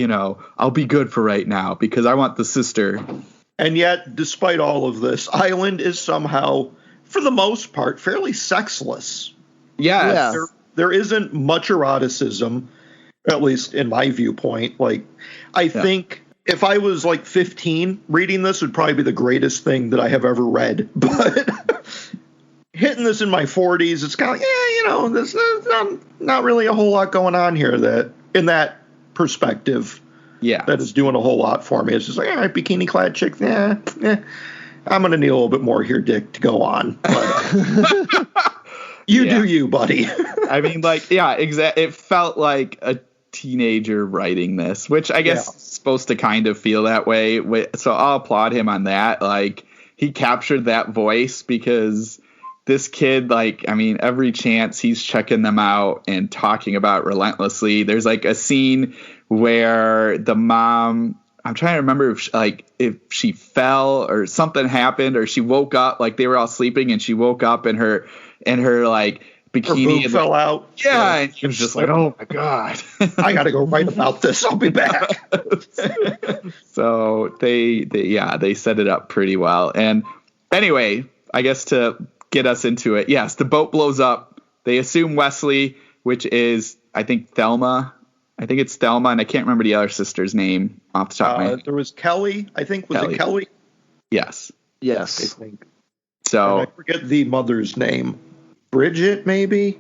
S4: I'll be good for right now because I want the sister.
S3: And yet, despite all of this, Island is somehow, for the most part, fairly sexless.
S4: Yes.
S3: Yeah. There isn't much eroticism, at least in my viewpoint. Like, I think if I was like 15, reading this would probably be the greatest thing that I have ever read. But hitting this in my 40s, it's kind of like, there's not really a whole lot going on here that, in that perspective, that is doing a whole lot for me. It's just like, all right, bikini-clad chick, I'm going to need a little bit more here, Dick, to go on. But, you do you, buddy.
S4: I mean, like, exactly. It felt like a teenager writing this, which I guess is supposed to kind of feel that way. So I'll applaud him on that. Like, he captured that voice because this kid, like, I mean, every chance he's checking them out and talking about relentlessly. There's like a scene where the mom, I'm trying to remember if she fell or something happened or she woke up, like they were all sleeping and she woke up and her like bikini
S3: and fell out.
S4: Yeah, and he was just like, oh my God.
S3: I got to go write about this. I'll be back.
S4: So they set it up pretty well. And anyway, I guess to get us into it, yes, the boat blows up. They assume Wesley, which is, I think, Thelma. I think it's Thelma, and I can't remember the other sister's name off the top of my head.
S3: There was Kelly, I think. Was it Kelly?
S4: Yes.
S3: I think.
S4: So
S3: and I forget the mother's name. Bridget, maybe,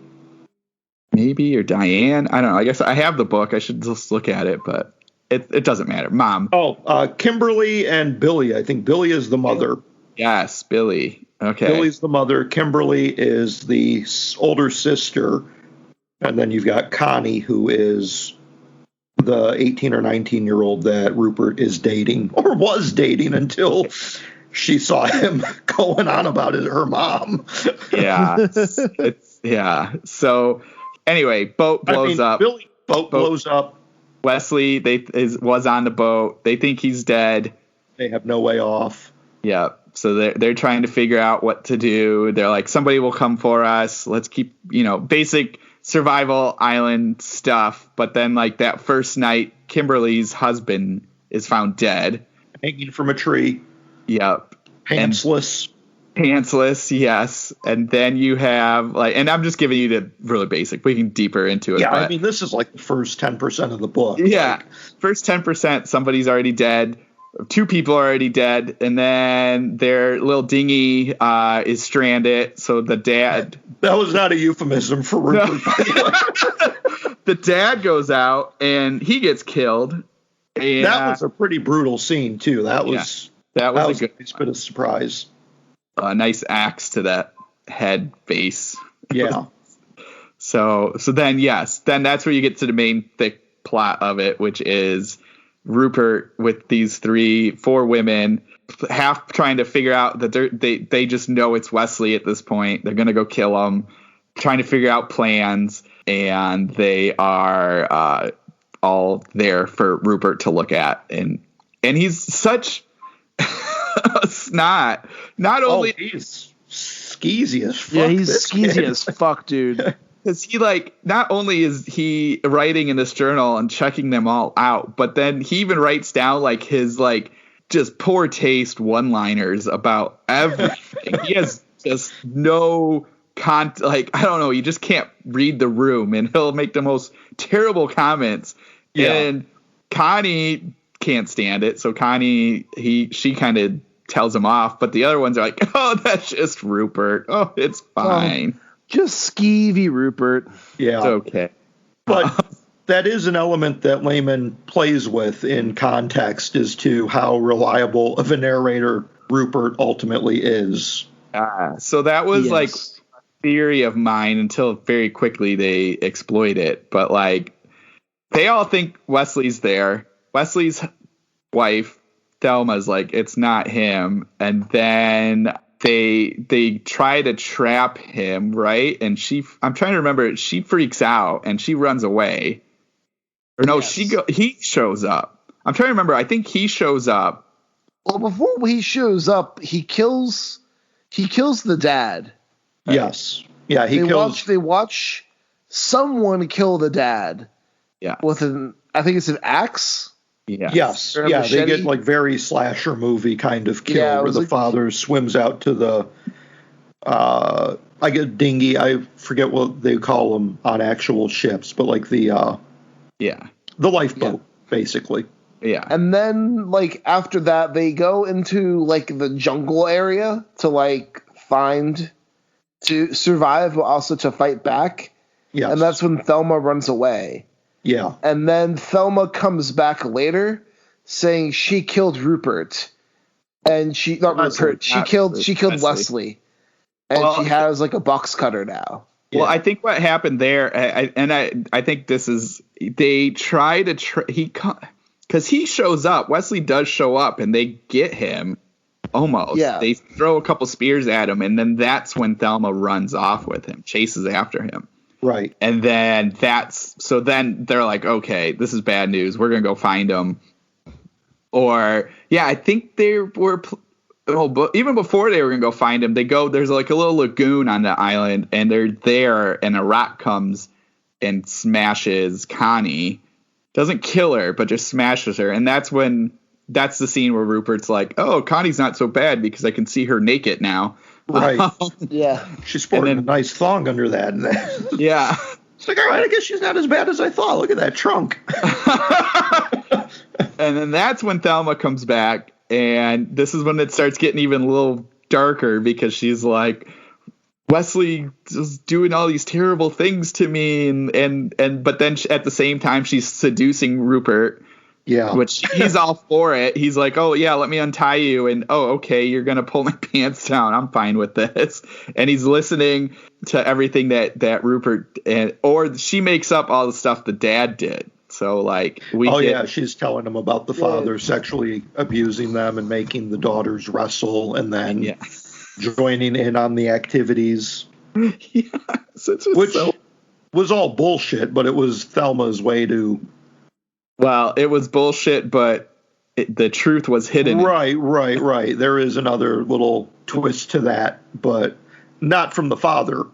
S4: or Diane. I don't know. I guess I have the book. I should just look at it, but it doesn't matter. Mom.
S3: Oh, Kimberly and Billy. I think Billy is the mother.
S4: Yes, Billy. Okay.
S3: Billy's the mother. Kimberly is the older sister. And then you've got Connie, who is the 18 or 19-year-old that Rupert is dating, or was dating until she saw him going on about her mom.
S4: So anyway, boat blows up.
S3: Boat blows up.
S4: Wesley was on the boat. They think he's dead.
S3: They have no way off.
S4: Yeah. So they're trying to figure out what to do. They're like, somebody will come for us. Let's keep, basic survival island stuff. But then, like, that first night, Kimberly's husband is found dead,
S3: hanging from a tree.
S4: Yep.
S3: Pantsless,
S4: yes. And then you have, like, and I'm just giving you the really basic. We can deeper into it.
S3: Yeah, I mean, this is like the first 10% of the book.
S4: Yeah, first 10%, somebody's already dead. 2 people are already dead, and then their little dinghy is stranded. So the dad.
S3: That was not a euphemism for Rupert, by the way.
S4: The dad goes out and he gets killed. And
S3: that was a pretty brutal scene too. That was
S4: a good
S3: nice bit of surprise.
S4: A nice axe to that head base.
S3: Yeah.
S4: So then, yes, then that's where you get to the main thick plot of it, which is Rupert with these 4 women, half trying to figure out that they just know it's Wesley at this point. They're going to go kill him, trying to figure out plans, and they are all there for Rupert to look at. And he's such a snot. Not only
S3: he's skeezy as fuck.
S2: Yeah, he's skeezy as fuck, dude.
S4: Because he, like, not only is he writing in this journal and checking them all out, but then he even writes down, like, his, like, just poor taste one-liners about everything. He has just no like, I don't know, you just can't read the room, and he'll make the most terrible comments. Yeah. And Connie can't stand it, so Connie, she kind of tells him off, but the other ones are like, oh, that's just Rupert. Oh, it's fine.
S2: Just skeevy Rupert.
S3: Yeah.
S4: It's okay.
S3: But that is an element that Laymon plays with in context as to how reliable of a narrator Rupert ultimately is.
S4: So that was like a theory of mine until very quickly they exploit it. But like, they all think Wesley's there. Wesley's wife, Thelma's like, it's not him. And then they try to trap him, right? And I'm trying to remember, she freaks out and she runs away. Or no, yes. He shows up. I'm trying to remember. I think he shows up.
S2: Well, before he shows up, he kills the dad.
S3: Right? Yes. Yeah,
S2: They watch someone kill the dad.
S4: Yeah.
S2: With I think it's an axe.
S3: Yeah. Yes. Yeah, they get like very slasher movie kind of kill where the father swims out to the I get dinghy. I forget what they call them on actual ships, but like the lifeboat, basically.
S4: Yeah.
S2: And then like after that they go into like the jungle area to like to survive but also to fight back.
S3: Yes.
S2: And that's when Thelma runs away.
S3: Yeah.
S2: And then Thelma comes back later saying she killed Rupert. And she killed Wesley. And she has like a box cutter now.
S4: Well, I think what happened there, I think this is, they try to, because he shows up, Wesley does show up, and they get him almost. Yeah. They throw a couple spears at him, and then that's when Thelma runs off with him, chases after him.
S3: Right.
S4: And then then they're like, okay, this is bad news. We're going to go find him. Or, I think they were... but even before they were going to go find him, there's like a little lagoon on the island, and they're there, and a rock comes and smashes Connie. Doesn't kill her, but just smashes her. And that's the scene where Rupert's like, oh, Connie's not so bad because I can see her naked now.
S3: Right.
S2: Yeah.
S3: She's sporting a nice thong under that.
S4: Yeah.
S3: It's like, all right, I guess she's not as bad as I thought. Look at that trunk.
S4: And then that's when Thelma comes back. And this is when it starts getting even a little darker because she's like, Wesley is doing all these terrible things to me. But then at the same time, she's seducing Rupert. Yeah. Which he's all for it. He's like, oh, yeah, let me untie you. And, oh, okay, you're going to pull my pants down. I'm fine with this. And he's listening to everything that Rupert or she makes up all the stuff the dad did. So, like,
S3: she's telling him about the father sexually abusing them and making the daughters wrestle and then joining in on the activities. Which was all bullshit, but it was Thelma's way to...
S4: Well, it was bullshit, but the truth was hidden.
S3: Right. There is another little twist to that, but not from the father.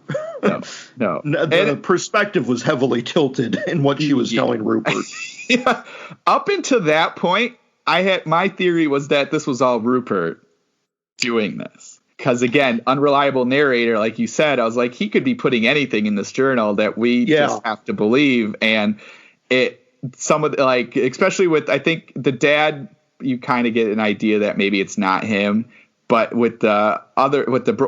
S3: No. The perspective was heavily tilted in what she was telling Rupert.
S4: Yeah. Up until that point, my theory was that this was all Rupert doing this. Because, again, unreliable narrator, like you said, I was like, he could be putting anything in this journal that we just have to believe. And especially with, I think the dad, you kind of get an idea that maybe it's not him. But with the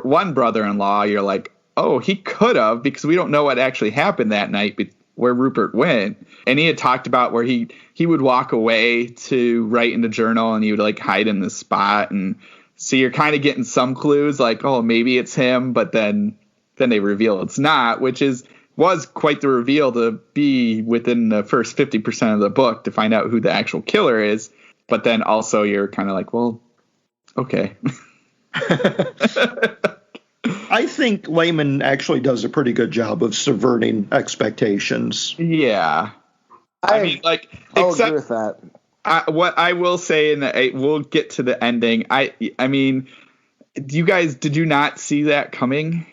S4: one brother-in-law, you're like, oh, he could have, because we don't know what actually happened that night where Rupert went. And he had talked about where he would walk away to write in the journal and he would like hide in the spot. And so you're kind of getting some clues like, oh, maybe it's him. But then they reveal it's not, which is was quite the reveal to be within the first 50% of the book to find out who the actual killer is. But then also you're kind of like, well, okay.
S3: I think Laymon actually does a pretty good job of subverting expectations.
S4: Yeah. I mean, like,
S2: I'll agree with that.
S4: What I will say, we'll get to the ending. I mean, did you not see that coming?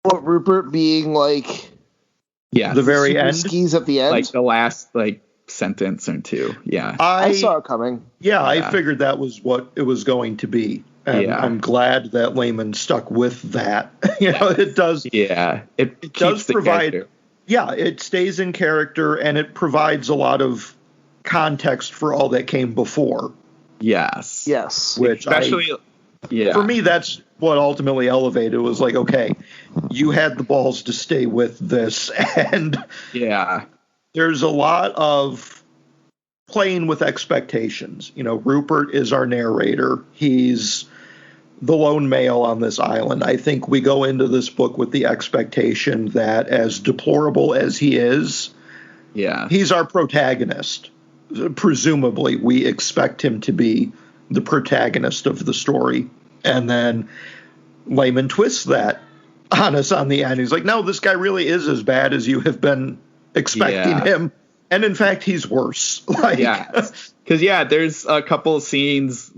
S2: What, Rupert being like,
S4: yeah,
S3: the very end,
S2: skis at the end,
S4: like the last sentence or two. Yeah,
S2: I saw it coming.
S3: Yeah, I figured that was what it was going to be. And I'm glad that Laymon stuck with that. It does.
S4: Yeah, it
S3: does provide.
S4: Character.
S3: Yeah, it stays in character, and it provides a lot of context for all that came before.
S4: Yes.
S3: Which
S4: especially,
S3: for me, that's what ultimately elevated. It was like, okay, you had the balls to stay with this, and there's a lot of playing with expectations. Rupert is our narrator. He's the lone male on this island. I think we go into this book with the expectation that, as deplorable as he is, he's our protagonist. Presumably, we expect him to be the protagonist of the story. And then Laymon twists that on us on the end. He's like, no, this guy really is as bad as you have been expecting him. And in fact, he's worse.
S4: Because, there's a couple of scenes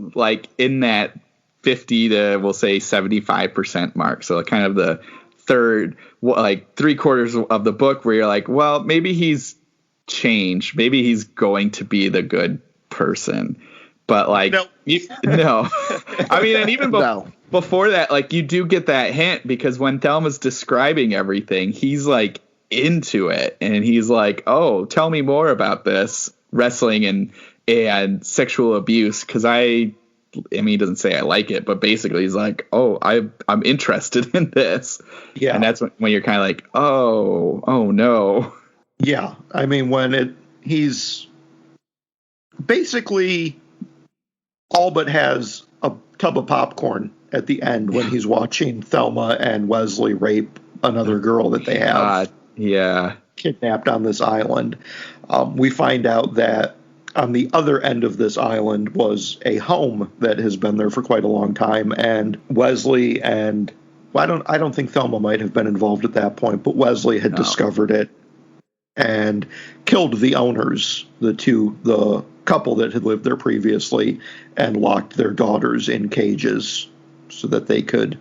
S4: in that 50 to, we'll say, 75% mark. So kind of the third, 3/4 of the book where you're like, well, maybe he's changed. Maybe he's going to be the good person. But no. I mean, and even before that, you do get that hint, because when Thelma's describing everything, he's into it, and he's like, oh, tell me more about this wrestling and sexual abuse, because I mean, he doesn't say I like it, but basically he's like, oh, I'm interested in this. Yeah. And that's when you're kind of like, oh no.
S3: Yeah. I mean, he's basically all but has a tub of popcorn at the end when he's watching Thelma and Wesley rape another girl that they have kidnapped on this island. We find out that on the other end of this island was a home that has been there for quite a long time, and Wesley and I don't think Thelma might have been involved at that point, but Wesley had discovered it and killed the owners, the couple that had lived there previously, and locked their daughters in cages so that they could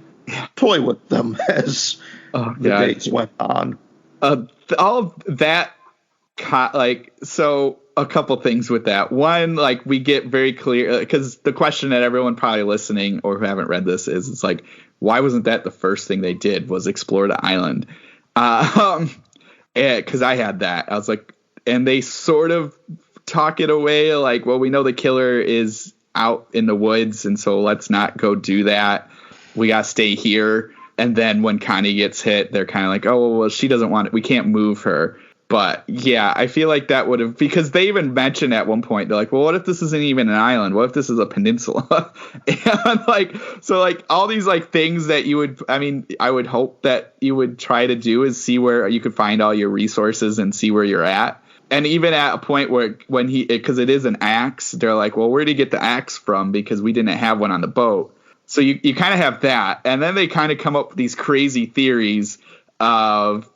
S3: toy with them as the days went on.
S4: All of that, so a couple things with that. One, we get very clear, because the question that everyone probably listening or who haven't read this is, it's why wasn't that the first thing they did, was explore the island? Because I had that. I was like, and they sort of talk it away, well, we know the killer is out in the woods, and so let's not go do that. We got to stay here. And then when Connie gets hit, they're kind of like, oh, well, she doesn't want it. We can't move her. But yeah, I feel like that would have, because they even mentioned at one point, they're like, well, what if this isn't even an island? What if this is a peninsula? And so all these things that you would, I mean, I would hope that you would try to do is see where you could find all your resources and see where you're at. And even at a point where because it is an axe, they're like, well, where did he get the axe from? Because we didn't have one on the boat. So you kind of have that. And then they kind of come up with these crazy theories of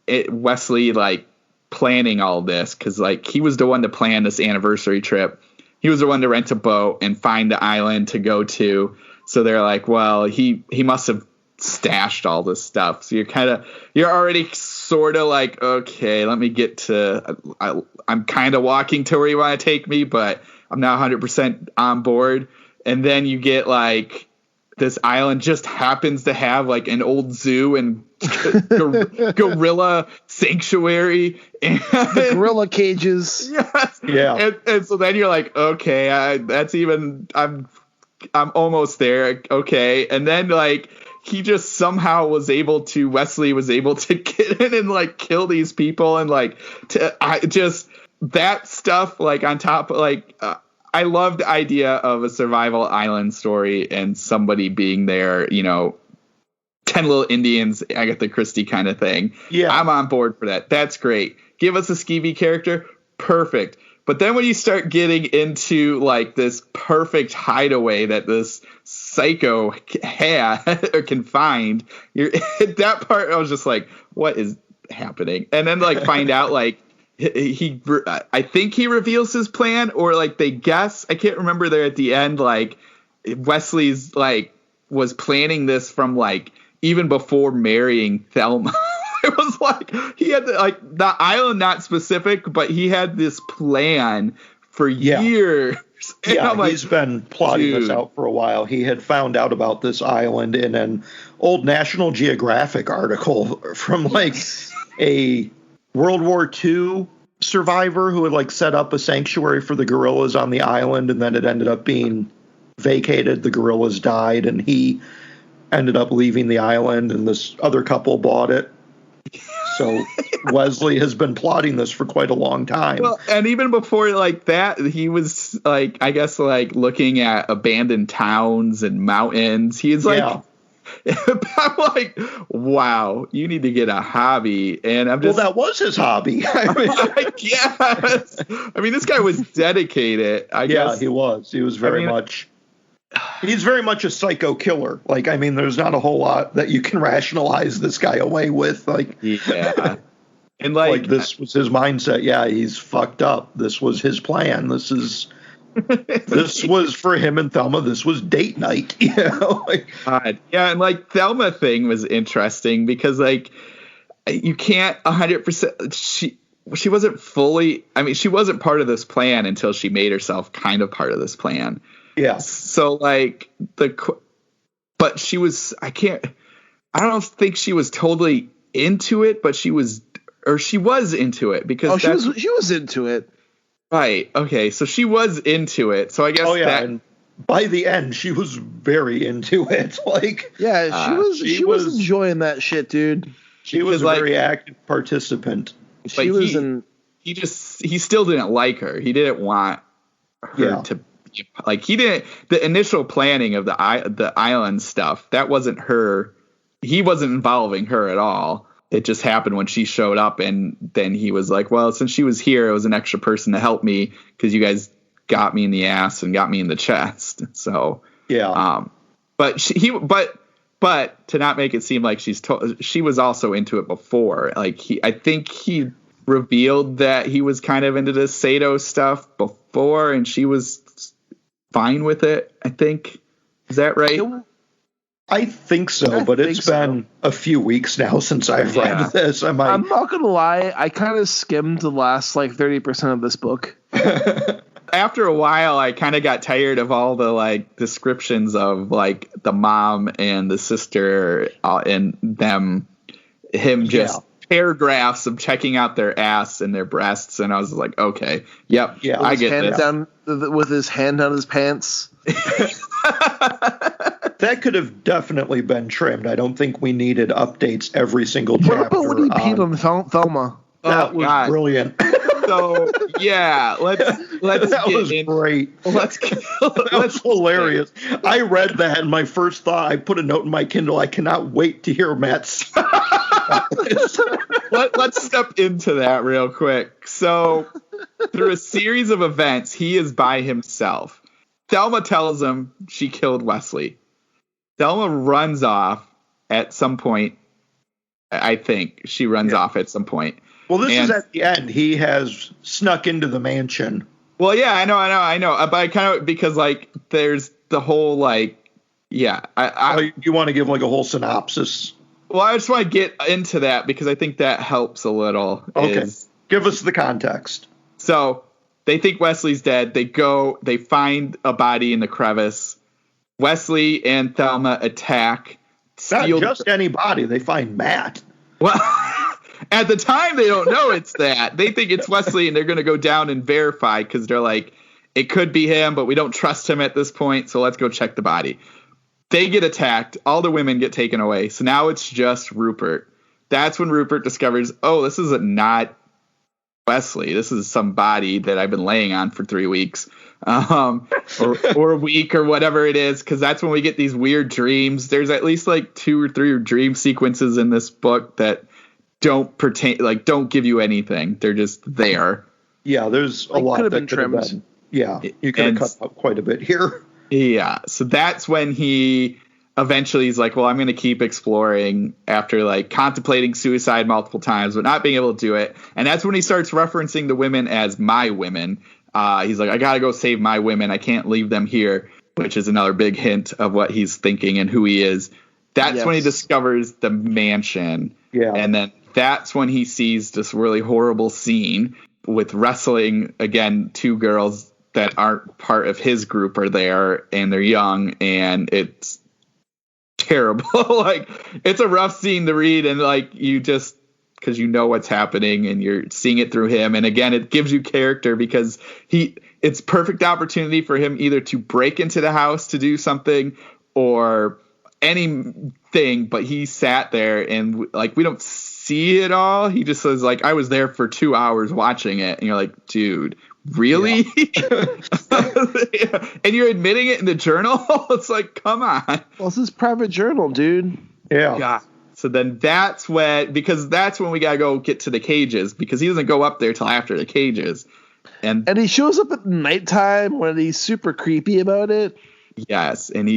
S4: Wesley planning all this, because he was the one to plan this anniversary trip. He was the one to rent a boat and find the island to go to. So they're like, well, he must have stashed all this stuff. So you're already sort of okay, let me get to, I'm kind of walking to where you want to take me, but I'm not 100% on board. And then you get this island just happens to have an old zoo and gorilla sanctuary and
S2: the gorilla cages.
S4: Yes. Yeah. And so then you're like, okay, that's even, I'm almost there. Okay. And then he just somehow Wesley was able to get in and kill these people. And that stuff, on top, I love the idea of a survival island story and somebody being there, 10 Little Indians, Agatha Christie kind of thing.
S3: Yeah.
S4: I'm on board for that. That's great. Give us a skeevy character. Perfect. But then when you start getting into like this perfect hideaway that this psycho had or can find, you're at that part, I was just like, what is happening? And then like find out like I think he reveals his plan, or like they guess. I can't remember there at the end. Like Wesley's like was planning this from like even before marrying Thelma. It was like he had like the island, not specific, but he had this plan for years. And
S3: yeah,
S4: like,
S3: he's been plotting this out for a while. He had found out about this island in an old National Geographic article from like a World War II survivor who had like set up a sanctuary for the gorillas on the island, and then it ended up being vacated. The gorillas died, and he ended up leaving the island, and this other couple bought it. So Wesley has been plotting this for quite a long time. Well,
S4: and even before like that, he was like, I guess, like looking at abandoned towns and mountains. He's like, I'm like, wow, you need to get a hobby. And I'm just,
S3: well, that was his hobby.
S4: I guess. I mean, this guy was dedicated. I guess
S3: he was. He was very much. He's very much a psycho killer. Like, I mean, there's not a whole lot that you can rationalize this guy away with. Like,
S4: yeah. And like
S3: this was his mindset. Yeah, he's fucked up. This was his plan. This was for him and Thelma. This was date night. You know?
S4: God. Yeah, and like Thelma thing was interesting because like you can't 100%. She wasn't fully. I mean, she wasn't part of this plan until she made herself kind of part of this plan.
S3: Yeah.
S4: So like but she was. I don't think she was totally into it, but she was into it because
S2: she was into it.
S4: Right. Okay. So she was into it. So I guess
S3: and by the end she was very into it. Like,
S2: yeah, she was enjoying that shit, dude.
S3: She was a very active participant.
S4: He still didn't like her. He didn't want her to. Like he didn't. The initial planning of the island stuff, that wasn't her. He wasn't involving her at all. It just happened when she showed up, and then he was like, "Well, since she was here, it was an extra person to help me because you guys got me in the ass and got me in the chest." So but to not make it seem like she was also into it before. Like I think he revealed that he was kind of into this Sato stuff before, and she was fine with it. I think, is that right?
S3: I think so, but it's been a few weeks now since I've read this. I'm
S2: not gonna lie, I kind of skimmed the last like 30% of this book.
S4: After a while, I kind of got tired of all the like descriptions of like the mom and the sister and him just paragraphs of checking out their ass and their breasts, and I was like, okay, yep, I get this.
S2: With his hand on his pants.
S3: That could have definitely been trimmed. I don't think we needed updates every single chapter.
S2: What about when he peed on Thelma?
S3: That was brilliant.
S4: So yeah, let's
S3: that was great. That was hilarious. I read that, and my first thought, I put a note in my Kindle. I cannot wait to hear Matt's.
S4: Let's step into that real quick. So through a series of events, he is by himself. Thelma tells him she killed Wesley. Thelma runs off at some point. I think she runs off at some point.
S3: Well, this is at the end. He has snuck into the mansion.
S4: Well, yeah, I know. But I kind of, because like there's the whole like, you
S3: want to give like a whole synopsis?
S4: Well, I just want to get into that because I think that helps a little.
S3: Okay, give us the context.
S4: So they think Wesley's dead. They find a body in the crevice. Wesley and Thelma attack.
S3: Not just any body. They find Matt.
S4: Well, at the time, they don't know it's that. They think it's Wesley, and they're going to go down and verify because they're like, it could be him, but we don't trust him at this point, so let's go check the body. They get attacked. All the women get taken away. So now it's just Rupert. That's when Rupert discovers, this is not Wesley. This is some body that I've been laying on for 3 weeks, or a week or whatever it is, because that's when we get these weird dreams. There's at least like 2 or 3 dream sequences in this book that don't give you anything. They're just there.
S3: Yeah, there's a lot that could have been. Yeah, you could have cut out quite a bit here.
S4: Yeah, so that's when he eventually is like, well, I'm going to keep exploring after like contemplating suicide multiple times, but not being able to do it. And that's when he starts referencing the women as my women. He's like, I got to go save my women. I can't leave them here, which is another big hint of what he's thinking and who he is. That's when he discovers the mansion. Yeah. And then that's when he sees this really horrible scene with wrestling again. 2 girls that aren't part of his group are there, and they're young, and it's terrible. Like, it's a rough scene to read, and like, you just, because you know what's happening and you're seeing it through him. And again, it gives you character because it's perfect opportunity for him either to break into the house to do something or anything, but he sat there and like, we don't see it all. He just says like, I was there for 2 hours watching it. And you're like, dude, really? Yeah. And you're admitting it in the journal? It's like, come on.
S2: Well, it's his private journal, dude.
S3: Yeah.
S4: So then that's when we got to go get to the cages, because he doesn't go up there till after the cages. And
S2: he shows up at nighttime when he's super creepy about it.
S4: Yes. And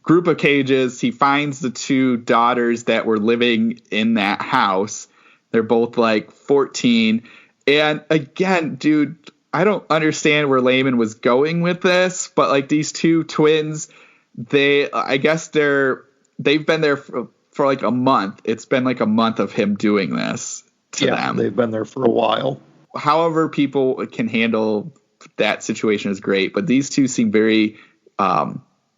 S4: group of cages, he finds the 2 daughters that were living in that house. They're both like 14. And again, dude, I don't understand where Laymon was going with this, but like these 2 twins, they've been there for like a month. It's been like a month of him doing this to them.
S3: They've been there for a while.
S4: However people can handle that situation is great, but these 2 seem very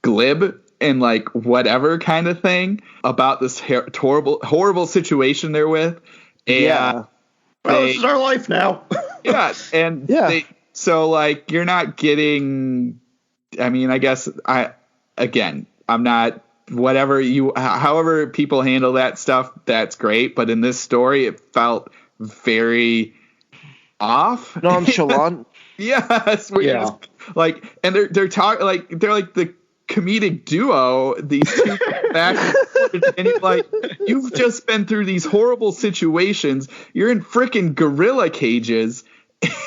S4: glib and like whatever kind of thing about this horrible situation they're with. And
S3: this is our life now.
S4: Yeah. And so like, you're not getting, I mean, I guess I'm not, however people handle that stuff, that's great. But in this story, it felt very off.
S2: Nonchalant.
S4: Yes. Just, like, and they're talking like, they're like the comedic duo, these 2 back and forth, and you're like, you've just been through these horrible situations. You're in freaking gorilla cages.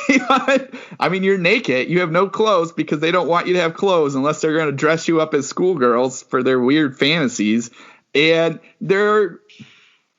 S4: I mean, you're naked. You have no clothes because they don't want you to have clothes unless they're going to dress you up as schoolgirls for their weird fantasies. And they're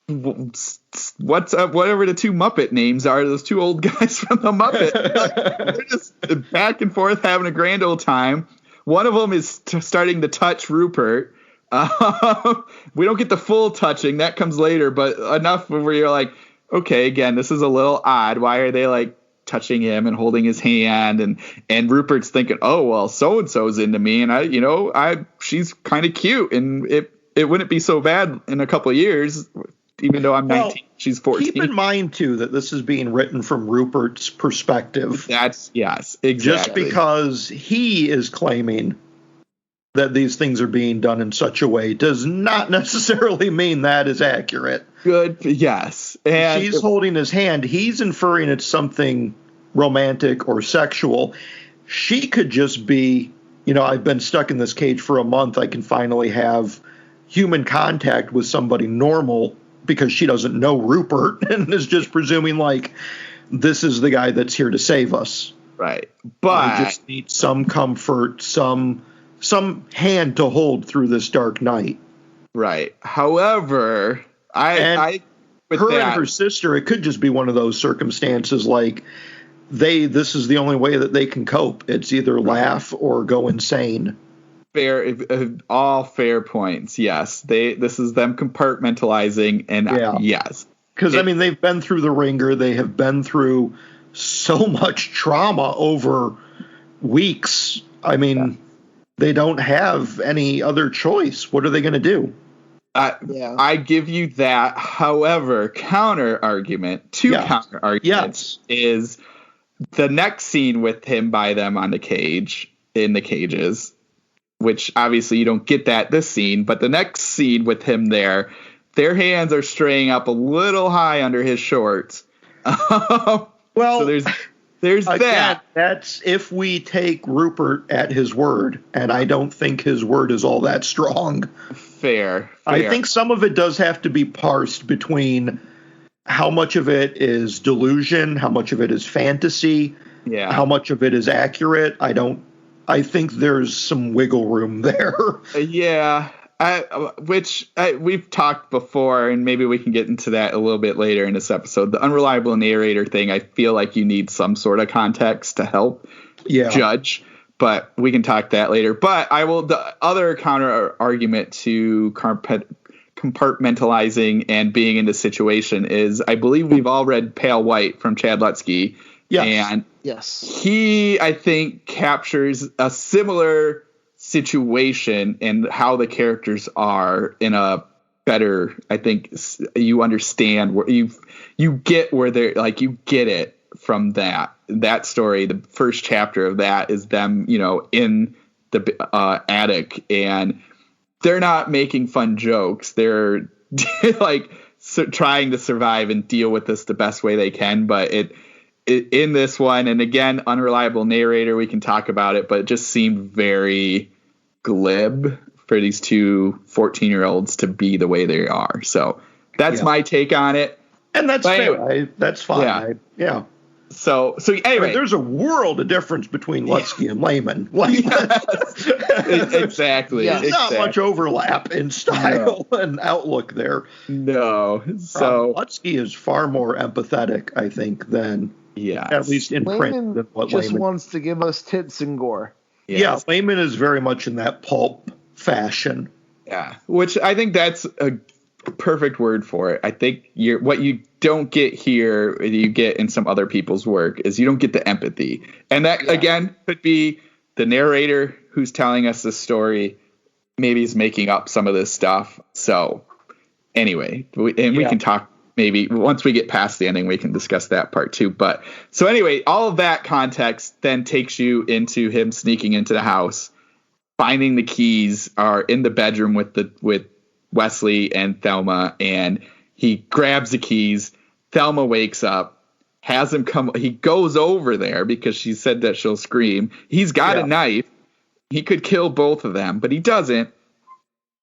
S4: whatever the 2 Muppet names are, those 2 old guys from the Muppet. They're just back and forth having a grand old time. One of them is starting to touch Rupert. We don't get the full touching. That comes later, but enough where you're like, okay, again, this is a little odd. Why are they like touching him and holding his hand? And Rupert's thinking, oh, well, so-and-so's into me. And she's kind of cute. And it wouldn't be so bad in a couple of years, even though I'm 19, she's 14.
S3: Keep in mind, too, that this is being written from Rupert's perspective.
S4: Yes, exactly.
S3: Just because he is claiming that these things are being done in such a way does not necessarily mean that is accurate.
S4: Good, yes. And
S3: she's holding his hand. He's inferring it's something romantic or sexual. She could just be, I've been stuck in this cage for a month. I can finally have human contact with somebody normal, because she doesn't know Rupert and is just presuming like this is the guy that's here to save us.
S4: Right. But
S3: I just need some comfort, some hand to hold through this dark night.
S4: Right. However, her
S3: and her sister, it could just be one of those circumstances like this is the only way that they can cope. It's either laugh or go insane.
S4: Fair, all fair points. Yes, this is them compartmentalizing, and yes,
S3: because they've been through the ringer. They have been through so much trauma over weeks. They don't have any other choice. What are they going to do?
S4: I give you that. However, counter arguments is the next scene with him by them on the cage in the cages. Which obviously you don't get this scene, but the next scene with him there, their hands are straying up a little high under his shorts.
S3: Well,
S4: so there's
S3: again,
S4: that.
S3: That's if we take Rupert at his word, and I don't think his word is all that strong.
S4: Fair.
S3: I think some of it does have to be parsed between how much of it is delusion, how much of it is fantasy, how much of it is accurate. I think there's some wiggle room there.
S4: We've talked before, and maybe we can get into that a little bit later in this episode. The unreliable narrator thing, I feel like you need some sort of context to help judge, but we can talk that later. But the other counter argument to compartmentalizing and being in this situation is, I believe we've all read Pale White from Chad Lutzke. And he, I think, captures a similar situation and how the characters are in a better, I think you understand where you get where they're like, you get it from that story. The first chapter of that is them, in the attic, and they're not making fun jokes. They're like trying to survive and deal with this the best way they can. But it in this one, and again, unreliable narrator, we can talk about it, but it just seemed very glib for these two 14-year-olds to be the way they are. So that's my take on it.
S3: And that's fair. That's fine. So anyway, there's a world of difference between Lutzke and Laymon.
S4: Exactly.
S3: There's not much overlap in style and outlook there.
S4: No. So
S3: Lutzke is far more empathetic, I think, than at least in print. Than what
S2: just
S3: Laymon
S2: wants to give us tits and gore.
S3: Yes. Yeah, Laymon is very much in that pulp fashion.
S4: Yeah, which I think that's a perfect word for it. I think what you don't get here, you get in some other people's work, is you don't get the empathy. And that, again, could be the narrator who's telling us this story. Maybe he's making up some of this stuff. So anyway, we can talk. Maybe once we get past the ending, we can discuss that part too. But so anyway, all of that context then takes you into him sneaking into the house, finding the keys are in the bedroom with Wesley and Thelma, and he grabs the keys. Thelma wakes up, has him come. He goes over there because she said that she'll scream. He's got a knife. He could kill both of them, but he doesn't.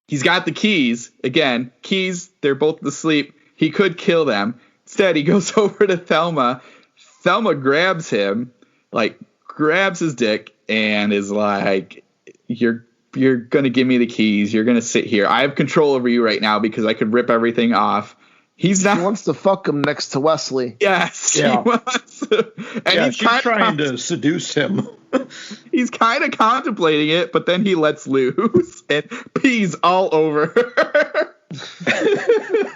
S4: He's got the keys. Again, keys, they're both asleep. He could kill them. Instead, he goes over to Thelma. Thelma grabs him, grabs his dick, and is like, you're going to give me the keys. You're going to sit here. I have control over you right now because I could rip everything off. He
S2: wants to fuck him next to Wesley.
S4: Yes, he wants to. And
S3: she's trying to seduce him.
S4: He's kind of contemplating it, but then he lets loose and pees all over her.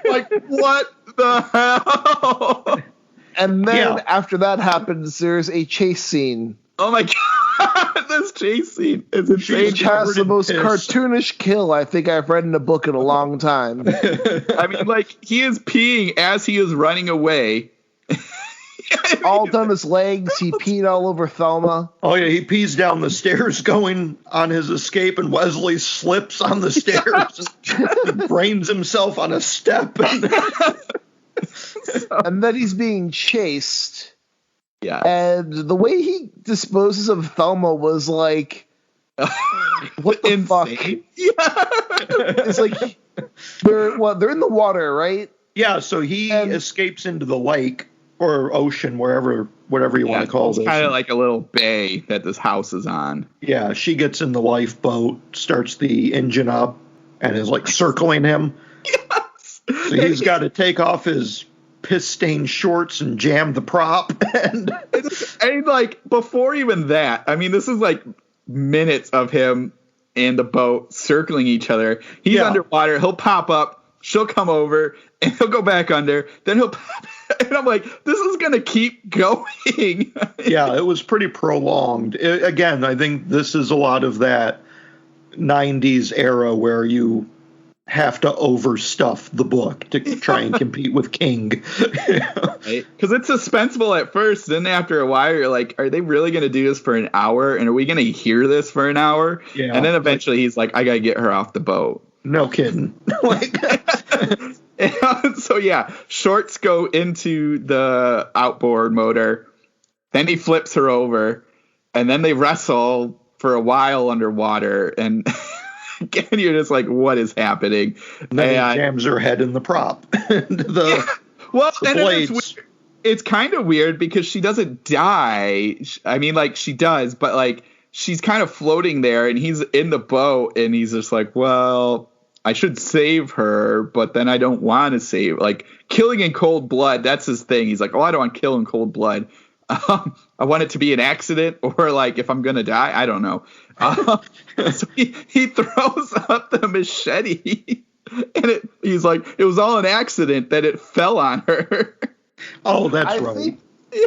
S4: Like, what the hell?
S2: And then after that happens, there's a chase scene.
S4: Oh my god, this chase scene is insane.
S2: Which has the most cartoonish kill I think I've read in a book in a long time.
S4: I mean, he is peeing as he is running away.
S2: All down his legs, he peed all over Thelma.
S3: Oh yeah, he pees down the stairs going on his escape, and Wesley slips on the stairs and brains himself on a step.
S2: And then he's being chased.
S4: Yeah.
S2: And the way he disposes of Thelma was like, what the fuck? Yeah. It's like, they're in the water, right?
S3: Yeah, so he escapes into the lake or ocean, whatever you want to call it.
S4: It's kind of like a little bay that this house is on.
S3: Yeah, she gets in the lifeboat, starts the engine up, and is circling him. Yes. So he's got to take off his piss-stained shorts and jam the prop. And
S4: before even that, I mean, this is minutes of him and the boat circling each other. He's underwater. He'll pop up. She'll come over, and he'll go back under. Then he'll pop. And I'm like, this is going to keep going.
S3: Yeah, it was pretty prolonged. Again, I think this is a lot of that 90s era where you have to overstuff the book to try and compete with King.
S4: Right? Because it's suspenseful at first. Then after a while, you're like, are they really going to do this for an hour? And are we going to hear this for an hour? Yeah. And then eventually he's like, I got to get her off the boat.
S3: No kidding.
S4: So So yeah, shorts go into the outboard motor. Then he flips her over, and then they wrestle for a while underwater. And again, you're just like, what is happening?
S3: And then he jams her head in the prop.
S4: Well, and it's kind of weird because she doesn't die. I mean, like, she does, but like she's kind of floating there, and he's in the boat, and he's just like, well, I should save her, but then I don't want to save. Like, killing in cold blood, that's his thing. He's like, oh, I don't want to kill in cold blood. I want it to be an accident, or like if I'm gonna die, I don't know. So he throws up the machete, and he's like, it was all an accident that it fell on her.
S3: Oh, that's right.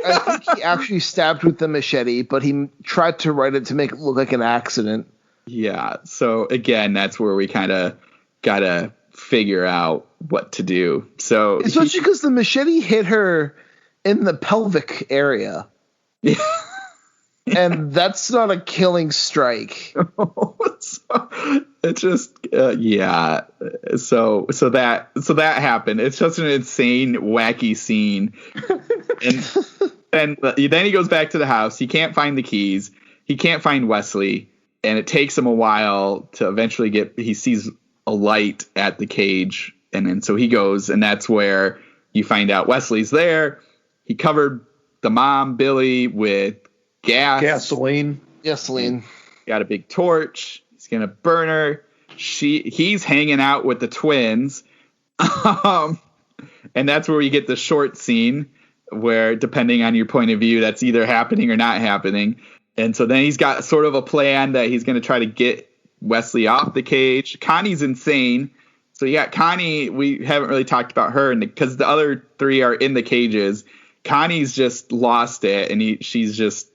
S2: I think he actually stabbed with the machete, but he tried to write it to make it look like an accident.
S4: Yeah. So again, that's where we kind of gotta figure out what to do. So
S2: especially because the machete hit her in the pelvic area.
S4: Yeah.
S2: And that's not a killing strike.
S4: It's just yeah. So that happened. It's just an insane, wacky scene. And then he goes back to the house. He can't find the keys. He can't find Wesley, and it takes him a while to eventually he sees a light at the cage, and then so he goes, and that's where you find out Wesley's there. He covered the mom, Billy, with gasoline. Got a big torch. He's gonna burn her. He's hanging out with the twins, and that's where we get the short scene where, depending on your point of view, that's either happening or not happening. And so then he's got sort of a plan that he's going to try to get Wesley off the cage. Connie's insane. So you got Connie. We haven't really talked about her, because the other three are in the cages. Connie's just lost it, and she's just.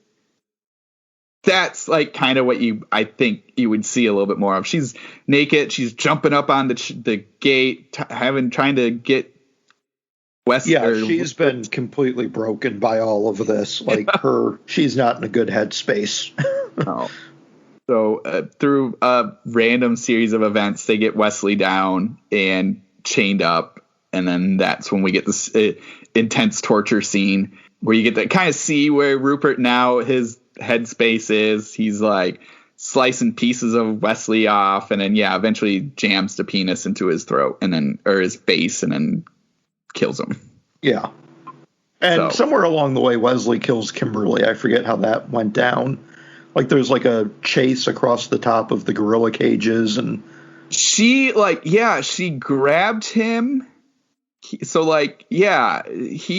S4: That's like kind of what I think you would see a little bit more of. She's naked. She's jumping up on the gate, trying to get Wesley.
S3: Yeah, she's been completely broken by all of this. Like she's not in a good headspace.
S4: No. So through a random series of events, they get Wesley down and chained up, and then that's when we get this intense torture scene where you get to kind of see where Rupert now his headspace is. He's like slicing pieces of Wesley off, and then eventually jams the penis into his throat, and then his face, and then kills him.
S3: Yeah. And somewhere along the way, Wesley kills Kimberly. I forget how that went down. Like there's like a chase across the top of the gorilla cages, and
S4: she grabbed him. He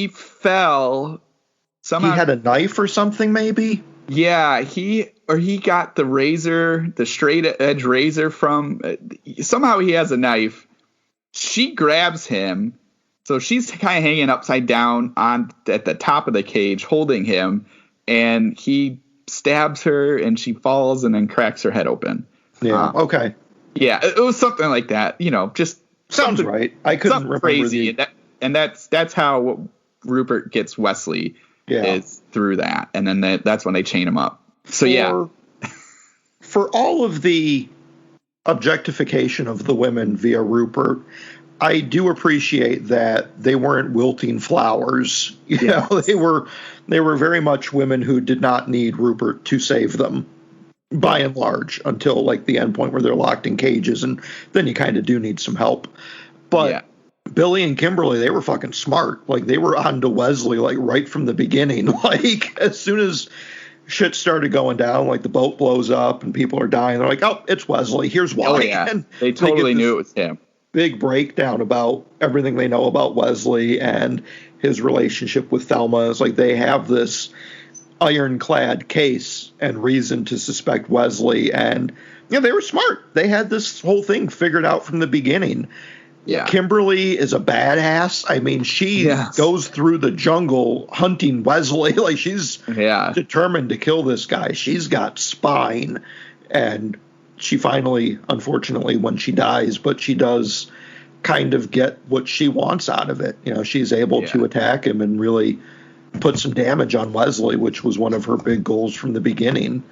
S4: fell. Somehow
S3: he had a knife or something, maybe.
S4: Yeah, he got the straight edge razor from. Somehow he has a knife. She grabs him, so she's kind of hanging upside down at the top of the cage, holding him, and he stabs her, and she falls and then cracks her head open.
S3: Yeah. Okay.
S4: Yeah, it was something like that. Just
S3: sounds right. I couldn't remember
S4: crazy, and that's how Rupert gets Wesley.
S3: Yeah.
S4: Is through that, and then that's when they chain him up. So
S3: for all of the objectification of the women via Rupert, I do appreciate that they weren't wilting flowers. You know, they were very much women who did not need Rupert to save them, by and large, until like the end point where they're locked in cages, and then you kind of do need some help. But Billy and Kimberly, they were fucking smart. Like they were on to Wesley like right from the beginning. Like as soon as shit started going down, like the boat blows up and people are dying, they're like, "Oh, it's Wesley. Here's why."
S4: Oh yeah, and they totally knew it was him.
S3: Big breakdown about everything they know about Wesley and his relationship with Thelma. It's like they have this ironclad case and reason to suspect Wesley, and they were smart. They had this whole thing figured out from the beginning. Yeah. Kimberly is a badass. I mean, she goes through the jungle hunting Wesley. Like she's determined to kill this guy. She's got spine, and she finally, unfortunately, when she dies, but she does kind of get what she wants out of it. She's able to attack him and really put some damage on Wesley, which was one of her big goals from the beginning.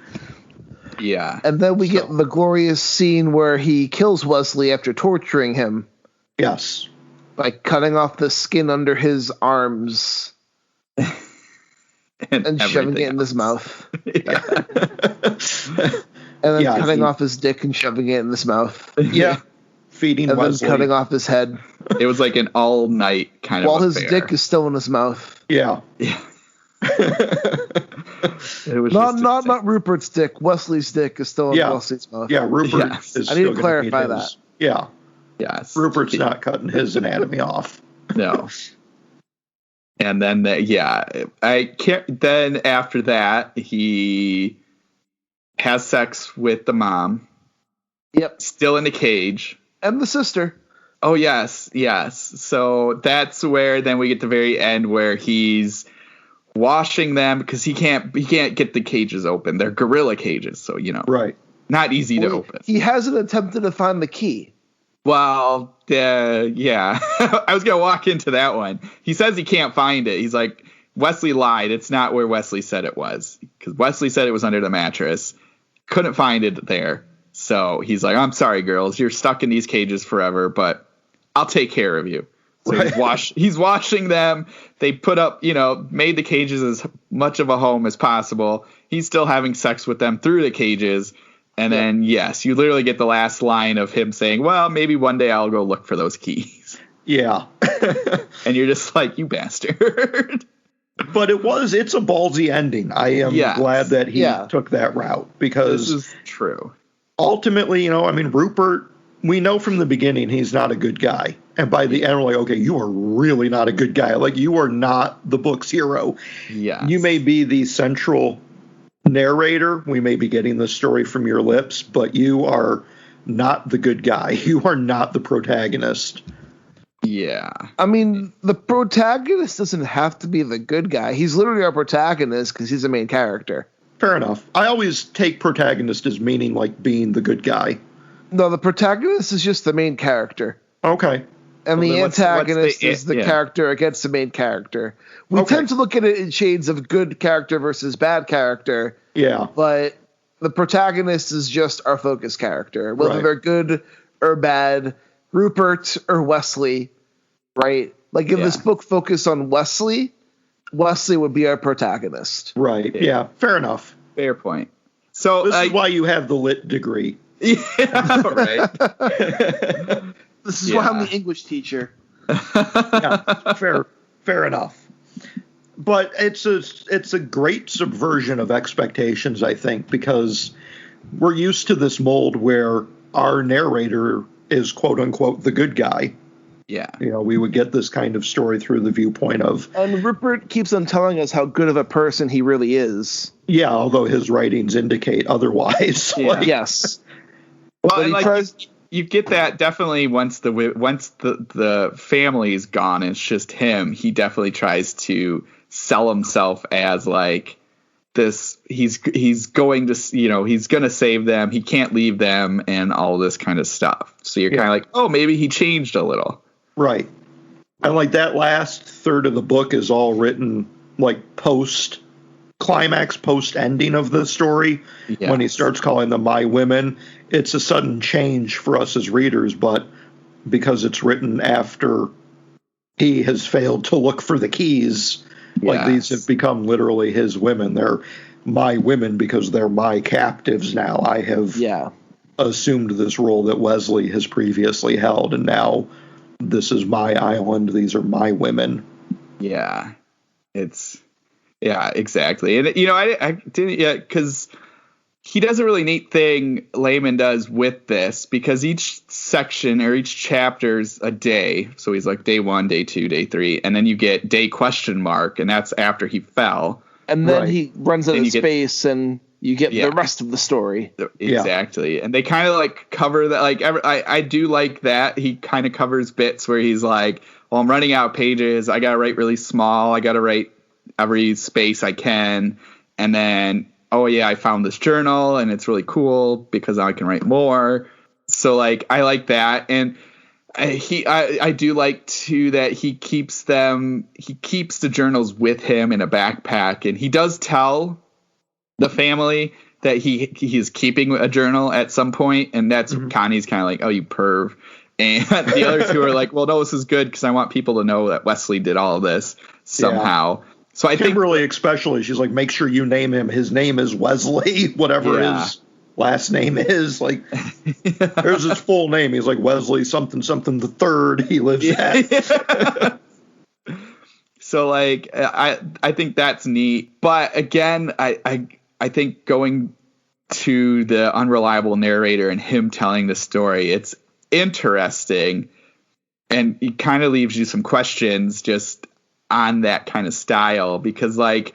S4: Yeah.
S2: And then we get the glorious scene where he kills Wesley after torturing him.
S3: Yes.
S2: Like cutting off the skin under his arms and shoving it in his mouth.
S4: Yeah.
S2: And then cutting off his dick and shoving it in his mouth.
S3: Yeah. Feeding
S2: and
S3: Wesley.
S2: then cutting off his head.
S4: It was like an all night kind
S2: while
S4: of
S2: his
S4: affair.
S2: dick is still in his mouth.
S3: Yeah.
S4: It was
S2: not Rupert's dick. Wesley's dick is still in Wesley's mouth.
S3: Yeah, Rupert
S4: Yes.
S3: is
S2: I need
S3: still
S2: to
S3: gonna
S2: clarify
S3: eat
S2: that.
S3: his- Yeah.
S4: Yes.
S3: Rupert's not cutting his anatomy off.
S4: No. And then I can't. Then after that, he has sex with the mom.
S2: Yep.
S4: Still in the cage.
S2: And the sister.
S4: Oh yes. So that's where then we get the very end where he's washing them because he can't get the cages open. They're gorilla cages, so
S3: Right.
S4: not easy to open.
S2: He hasn't attempted to find the key.
S4: Well, yeah. I was going to walk into that one. He says he can't find it. He's like, Wesley lied. It's not where Wesley said it was. Because Wesley said it was under the mattress. Couldn't find it there. So he's like, I'm sorry, girls. You're stuck in these cages forever, but I'll take care of you. So he's washing them. They put up, made the cages as much of a home as possible. He's still having sex with them through the cages. And then, yes, you literally get the last line of him saying, well, maybe one day I'll go look for those keys.
S3: Yeah.
S4: And you're just like, you bastard.
S3: But it's a ballsy ending. I am glad that he took that route because
S4: this is true.
S3: Ultimately, Rupert, we know from the beginning he's not a good guy. And by the end, we're like, okay, you are really not a good guy. Like, you are not the book's hero.
S4: Yeah.
S3: You may be the central narrator. We may be getting the story from your lips, but you are not the good guy. You are not the protagonist.
S4: Yeah.
S2: I mean, the protagonist doesn't have to be the good guy. He's literally our protagonist because he's the main character.
S3: Fair enough. I always take protagonist as meaning like being the good guy.
S2: No, the protagonist is just the main character.
S3: Okay.
S2: And
S4: Well,
S2: the
S4: then what's
S2: antagonist is the character against the main character. We tend to look at it in shades of good character versus bad character.
S3: Yeah.
S2: But the protagonist is just our focus character. Whether they're good or bad, Rupert or Wesley, right? Like if this book focused on Wesley would be our protagonist.
S3: Right. Yeah. Fair enough.
S4: Fair point. So
S3: this is why you have the lit degree.
S4: Yeah, right.
S2: This is why I'm the English teacher.
S3: Yeah, fair enough. But it's a great subversion of expectations, I think, because we're used to this mold where our narrator is quote unquote the good guy.
S4: Yeah.
S3: We would get this kind of story through the viewpoint of.
S2: And Rupert keeps on telling us how good of a person he really is.
S3: Yeah, although his writings indicate otherwise.
S4: Yeah.
S2: Yes.
S4: Well, and you get that definitely once the family's gone and it's just him. He definitely tries to sell himself as like this. He's going to he's going to save them. He can't leave them and all this kind of stuff. So you're kind of like, oh, maybe he changed a little.
S3: Right. And like that last third of the book is all written like post-climax, post-ending of the story. When he starts calling them my women. It's a sudden change for us as readers, but because it's written after he has failed to look for the keys, like these have become literally his women. They're my women because they're my captives now. I have assumed this role that Wesley has previously held, and now this is my island. These are my women.
S4: Yeah. Exactly. And, I didn't yet because he does a really neat thing Laymon does with this because each section or each chapter's a day. So he's like day 1, day 2, day 3. And then you get day ? And that's after he fell.
S2: And then he runs out of space and you get the rest of the story.
S4: Exactly. Yeah. And they kind of like cover that. Like I do like that. He kind of covers bits where he's like, well, I'm running out of pages. I got to write really small. I got to write every space I can. And then, oh yeah, I found this journal and it's really cool because I can write more. So like, I like that. And I do like too that he keeps the journals with him in a backpack, and he does tell the family that he is keeping a journal at some point, and that's Connie's kind of like, oh, you perv. And the other two are like, well, no, this is good because I want people to know that Wesley did all of this somehow. Yeah. So I think
S3: Kimberly especially, she's like, make sure you name him. His name is Wesley, whatever his last name is. Like, there's his full name. He's like Wesley something the third. He lives at.
S4: So like, I think that's neat. But again, I think going to the unreliable narrator and him telling the story, it's interesting, and it kind of leaves you some questions just on that kind of style, because like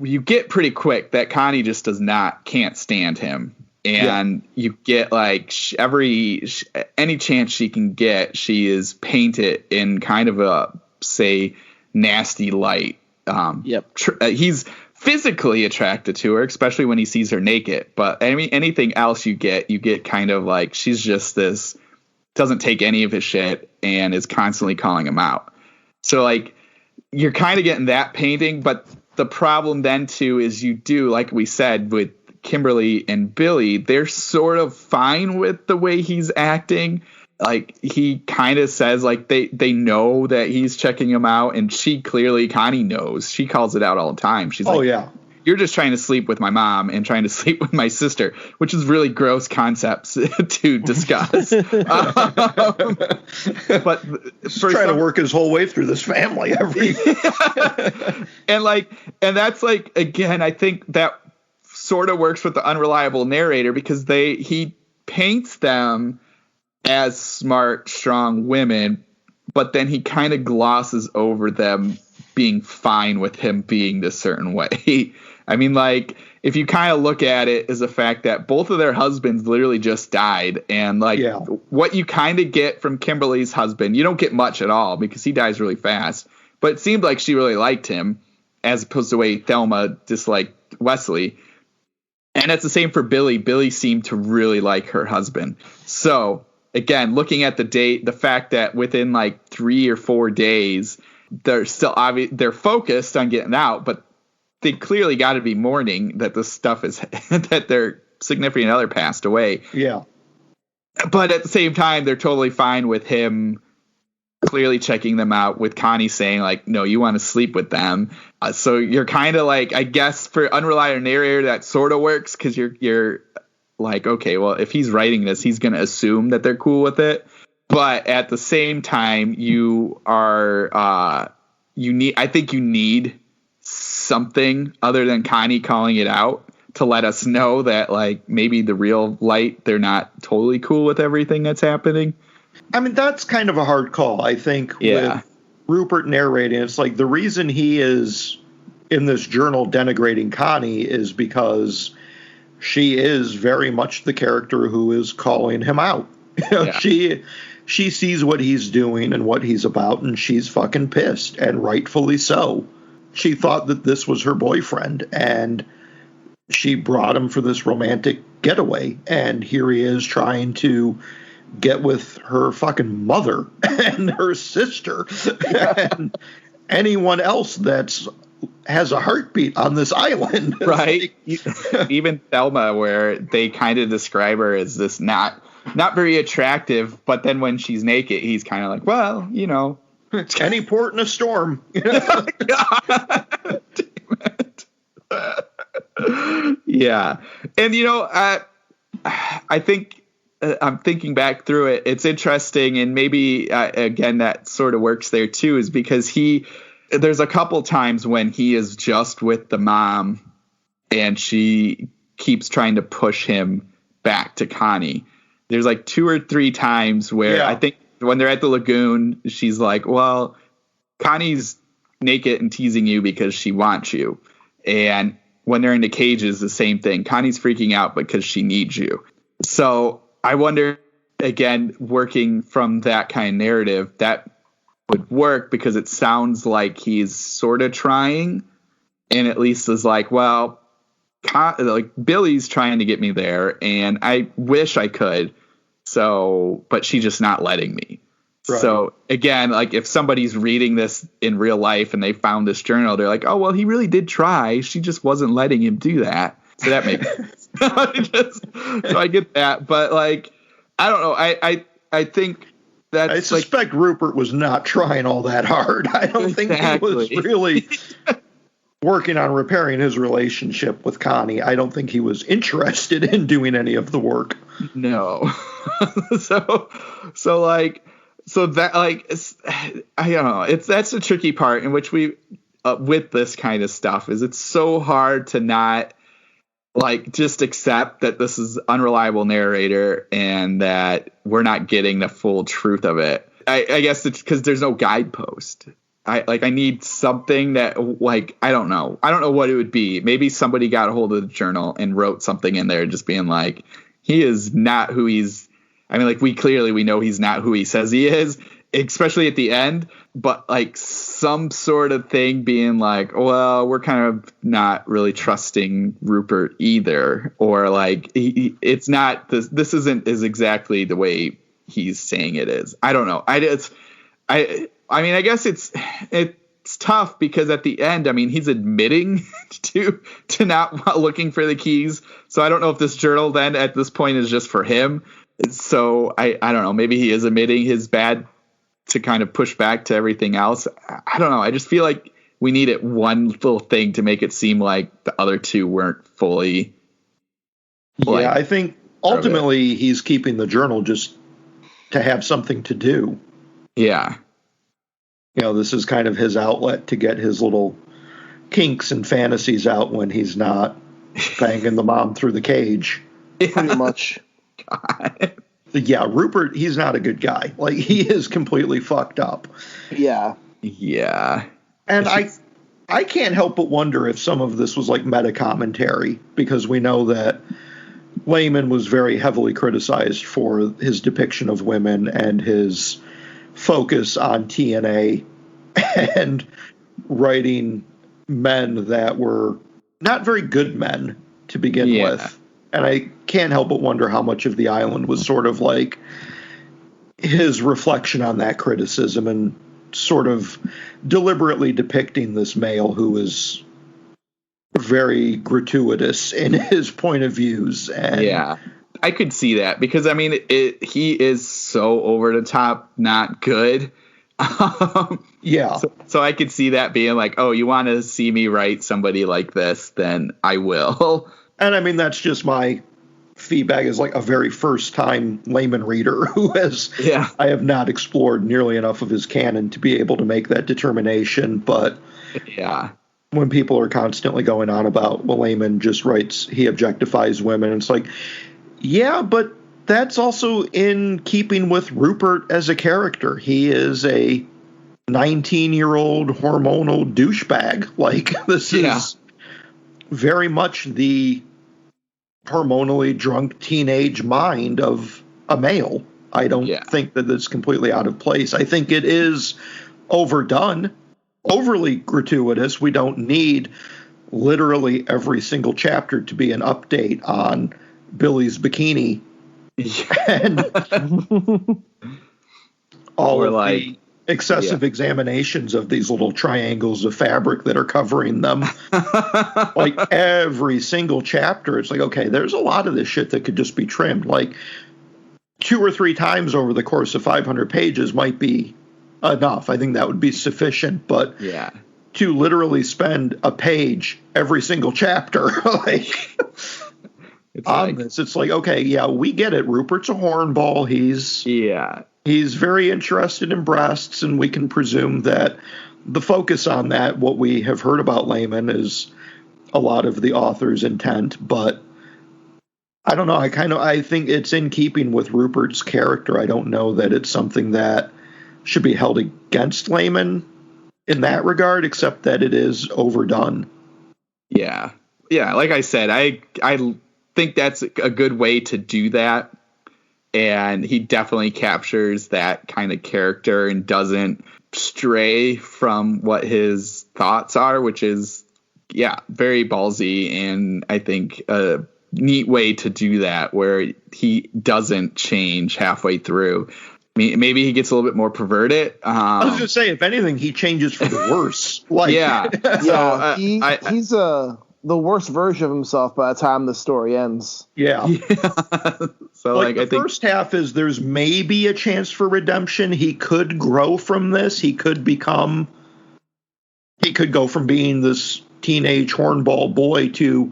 S4: you get pretty quick that Connie just can't stand him, and you get like any chance she can get, she is painted in kind of a nasty light. He's physically attracted to her, especially when he sees her naked, but I mean anything else you get kind of like she's just this, doesn't take any of his shit and is constantly calling him out. So like you're kind of getting that painting, but the problem then too is you do, like we said with Kimberly and Billy, they're sort of fine with the way he's acting. Like he kind of says like they know that he's checking him out, and Connie knows. She calls it out all the time. She's you're just trying to sleep with my mom and trying to sleep with my sister, which is really gross concepts to discuss. But
S3: he's trying to work his whole way through this family
S4: and that's like, again, I think that sort of works with the unreliable narrator, because he paints them as smart, strong women, but then he kind of glosses over them being fine with him being this certain way. I mean, like, if you kind of look at it as a fact that both of their husbands literally just died, and like what you kind of get from Kimberly's husband, you don't get much at all because he dies really fast, but it seemed like she really liked him as opposed to the way Thelma disliked Wesley. And it's the same for Billy. Billy seemed to really like her husband. So again, looking at the fact that within like 3 or 4 days, they're still they're focused on getting out, but they clearly got to be mourning that this stuff is that their significant other passed away.
S3: Yeah.
S4: But at the same time, they're totally fine with him clearly checking them out, with Connie saying like, no, you want to sleep with them. So you're kind of like, I guess for unreliable narrator, that sort of works, because you're like, okay, well, if he's writing this, he's going to assume that they're cool with it. But at the same time, I think you need something other than Connie calling it out to let us know that like maybe the real light, they're not totally cool with everything that's happening.
S3: I mean, that's kind of a hard call, I think, with Rupert narrating. It's like the reason he is in this journal denigrating Connie is because she is very much the character who is calling him out. She sees what he's doing and what he's about, and she's fucking pissed, and rightfully so. She thought that this was her boyfriend, and she brought him for this romantic getaway, and here he is trying to get with her fucking mother and her sister and anyone else that's has a heartbeat on this island.
S4: Right. Even Thelma, where they kind of describe her as this not very attractive, but then when she's naked, he's kind of like, well, you know,
S3: any port in a storm.
S4: Yeah. And, you know, I think I'm thinking back through it. It's interesting. And maybe, again, that sort of works there, too, is because there's a couple times when he is just with the mom and she keeps trying to push him back to Connie. There's like 2 or 3 times where I think when they're at the lagoon, she's like, well, Connie's naked and teasing you because she wants you. And when they're in the cages, the same thing. Connie's freaking out because she needs you. So I wonder, again, working from that kind of narrative, that would work because it sounds like he's sort of trying, and at least is like, well, like Billy's trying to get me there, and I wish I could. So, but she's just not letting me. Right. So again, like if somebody's reading this in real life and they found this journal, they're like, oh, well, he really did try. She just wasn't letting him do that. So that makes sense. So I get that. But like, I don't know. I think
S3: I suspect Rupert was not trying all that hard. I don't think he was really working on repairing his relationship with Connie. I don't think he was interested in doing any of the work.
S4: No. So that, like, I don't know. That's the tricky part in which we, with this kind of stuff, is it's so hard to not, like, just accept that this is unreliable narrator and that we're not getting the full truth of it. I guess it's because there's no guidepost. I need something that, like, I don't know what it would be. Maybe somebody got a hold of the journal and wrote something in there just being like, he is not who he's, I mean, like, we know he's not who he says he is, especially at the end, but, like, some sort of thing being like, well, we're kind of not really trusting Rupert either, or, like, it's not, this isn't is exactly the way he's saying it is. I don't know. I mean, I guess it's tough because at the end, I mean, he's admitting to not looking for the keys. So I don't know if this journal then at this point is just for him. So I don't know. Maybe he is admitting his bad to kind of push back to everything else. I don't know. I just feel like we needed one little thing to make it seem like the other two weren't fully.
S3: Yeah, I think ultimately he's keeping the journal just to have something to do.
S4: Yeah.
S3: You know, this is kind of his outlet to get his little kinks and fantasies out when he's not banging the mom through the cage.
S2: Yeah. Pretty much.
S4: God.
S3: Yeah, Rupert, he's not a good guy. Like, he is completely fucked up.
S2: Yeah.
S4: Yeah.
S3: And I can't help but wonder if some of this was like meta commentary, because we know that Laymon was very heavily criticized for his depiction of women and his focus on TNA and writing men that were not very good men to begin with. And I can't help but wonder how much of The Island was sort of like his reflection on that criticism and sort of deliberately depicting this male who is very gratuitous in his point of views. And
S4: yeah, I could see that because, I mean, he is so over the top, not good.
S3: Yeah.
S4: So I could see that being like, oh, you want to see me write somebody like this, then I will.
S3: And I mean, that's just my feedback as like a very first time Laymon reader who has, I have not explored nearly enough of his canon to be able to make that determination. But
S4: yeah,
S3: when people are constantly going on about, well, Laymon just writes, he objectifies women, it's like, yeah, but that's also in keeping with Rupert as a character. He is a 19-year-old hormonal douchebag. Like, this is very much the hormonally drunk teenage mind of a male. I don't think that it's completely out of place. I think it is overdone, overly gratuitous. We don't need literally every single chapter to be an update on Billy's bikini and all of the excessive examinations of these little triangles of fabric that are covering them. Like, every single chapter, it's like, okay, there's a lot of this shit that could just be trimmed. Like, 2 or 3 times over the course of 500 pages might be enough. I think that would be sufficient. But to literally spend a page every single chapter, like, on this, it's like, okay, we get it. Rupert's a hornball. He's very interested in breasts, and we can presume that the focus on that, what we have heard about Laymon, is a lot of the author's intent. But I don't know. I think it's in keeping with Rupert's character. I don't know that it's something that should be held against Laymon in that regard, except that it is overdone.
S4: Yeah. Like I said, I think that's a good way to do that. And he definitely captures that kind of character and doesn't stray from what his thoughts are, which is, very ballsy. And I think a neat way to do that, where he doesn't change halfway through. I mean, maybe he gets a little bit more perverted.
S3: I was going to say, if anything, he changes for the worse. Like,
S2: he's the worst version of himself by the time the story ends.
S3: Yeah.
S4: So
S3: like
S4: I
S3: the
S4: think
S3: first half is there's maybe a chance for redemption. He could grow from this. He could go from being this teenage hornball boy to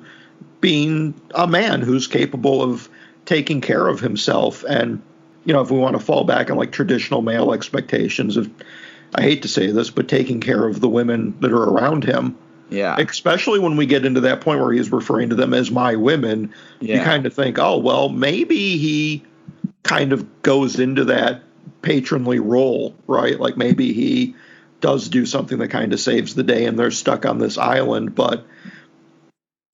S3: being a man who's capable of taking care of himself. And, you know, if we want to fall back on like traditional male expectations of, I hate to say this, but taking care of the women that are around him.
S4: Yeah.
S3: Especially when we get into that point where he's referring to them as my women, you kind of think, oh, well, maybe he kind of goes into that patronly role, right? Like maybe he does do something that kind of saves the day and they're stuck on this island, but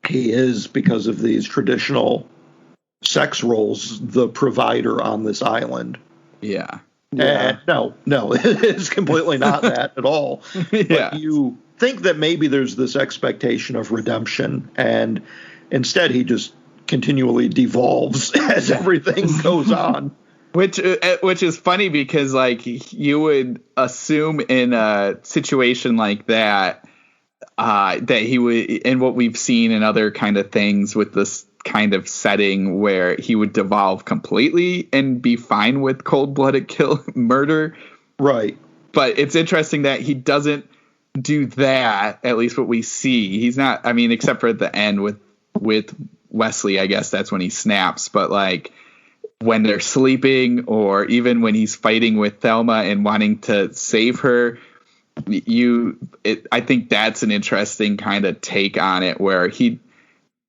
S3: he is, because of these traditional sex roles, the provider on this island.
S4: Yeah.
S3: And no, it's completely not that at all. But you think that maybe there's this expectation of redemption, and instead he just continually devolves as everything goes on.
S4: Which is funny because like you would assume in a situation like that that he would, and what we've seen in other kind of things with this kind of setting where he would devolve completely and be fine with cold-blooded murder.
S3: Right.
S4: But it's interesting that he doesn't do that, at least what we see. He's not, I mean, except for at the end with Wesley, I guess that's when he snaps. But like when they're sleeping, or even when he's fighting with Thelma and wanting to save her, I think that's an interesting kind of take on it, where he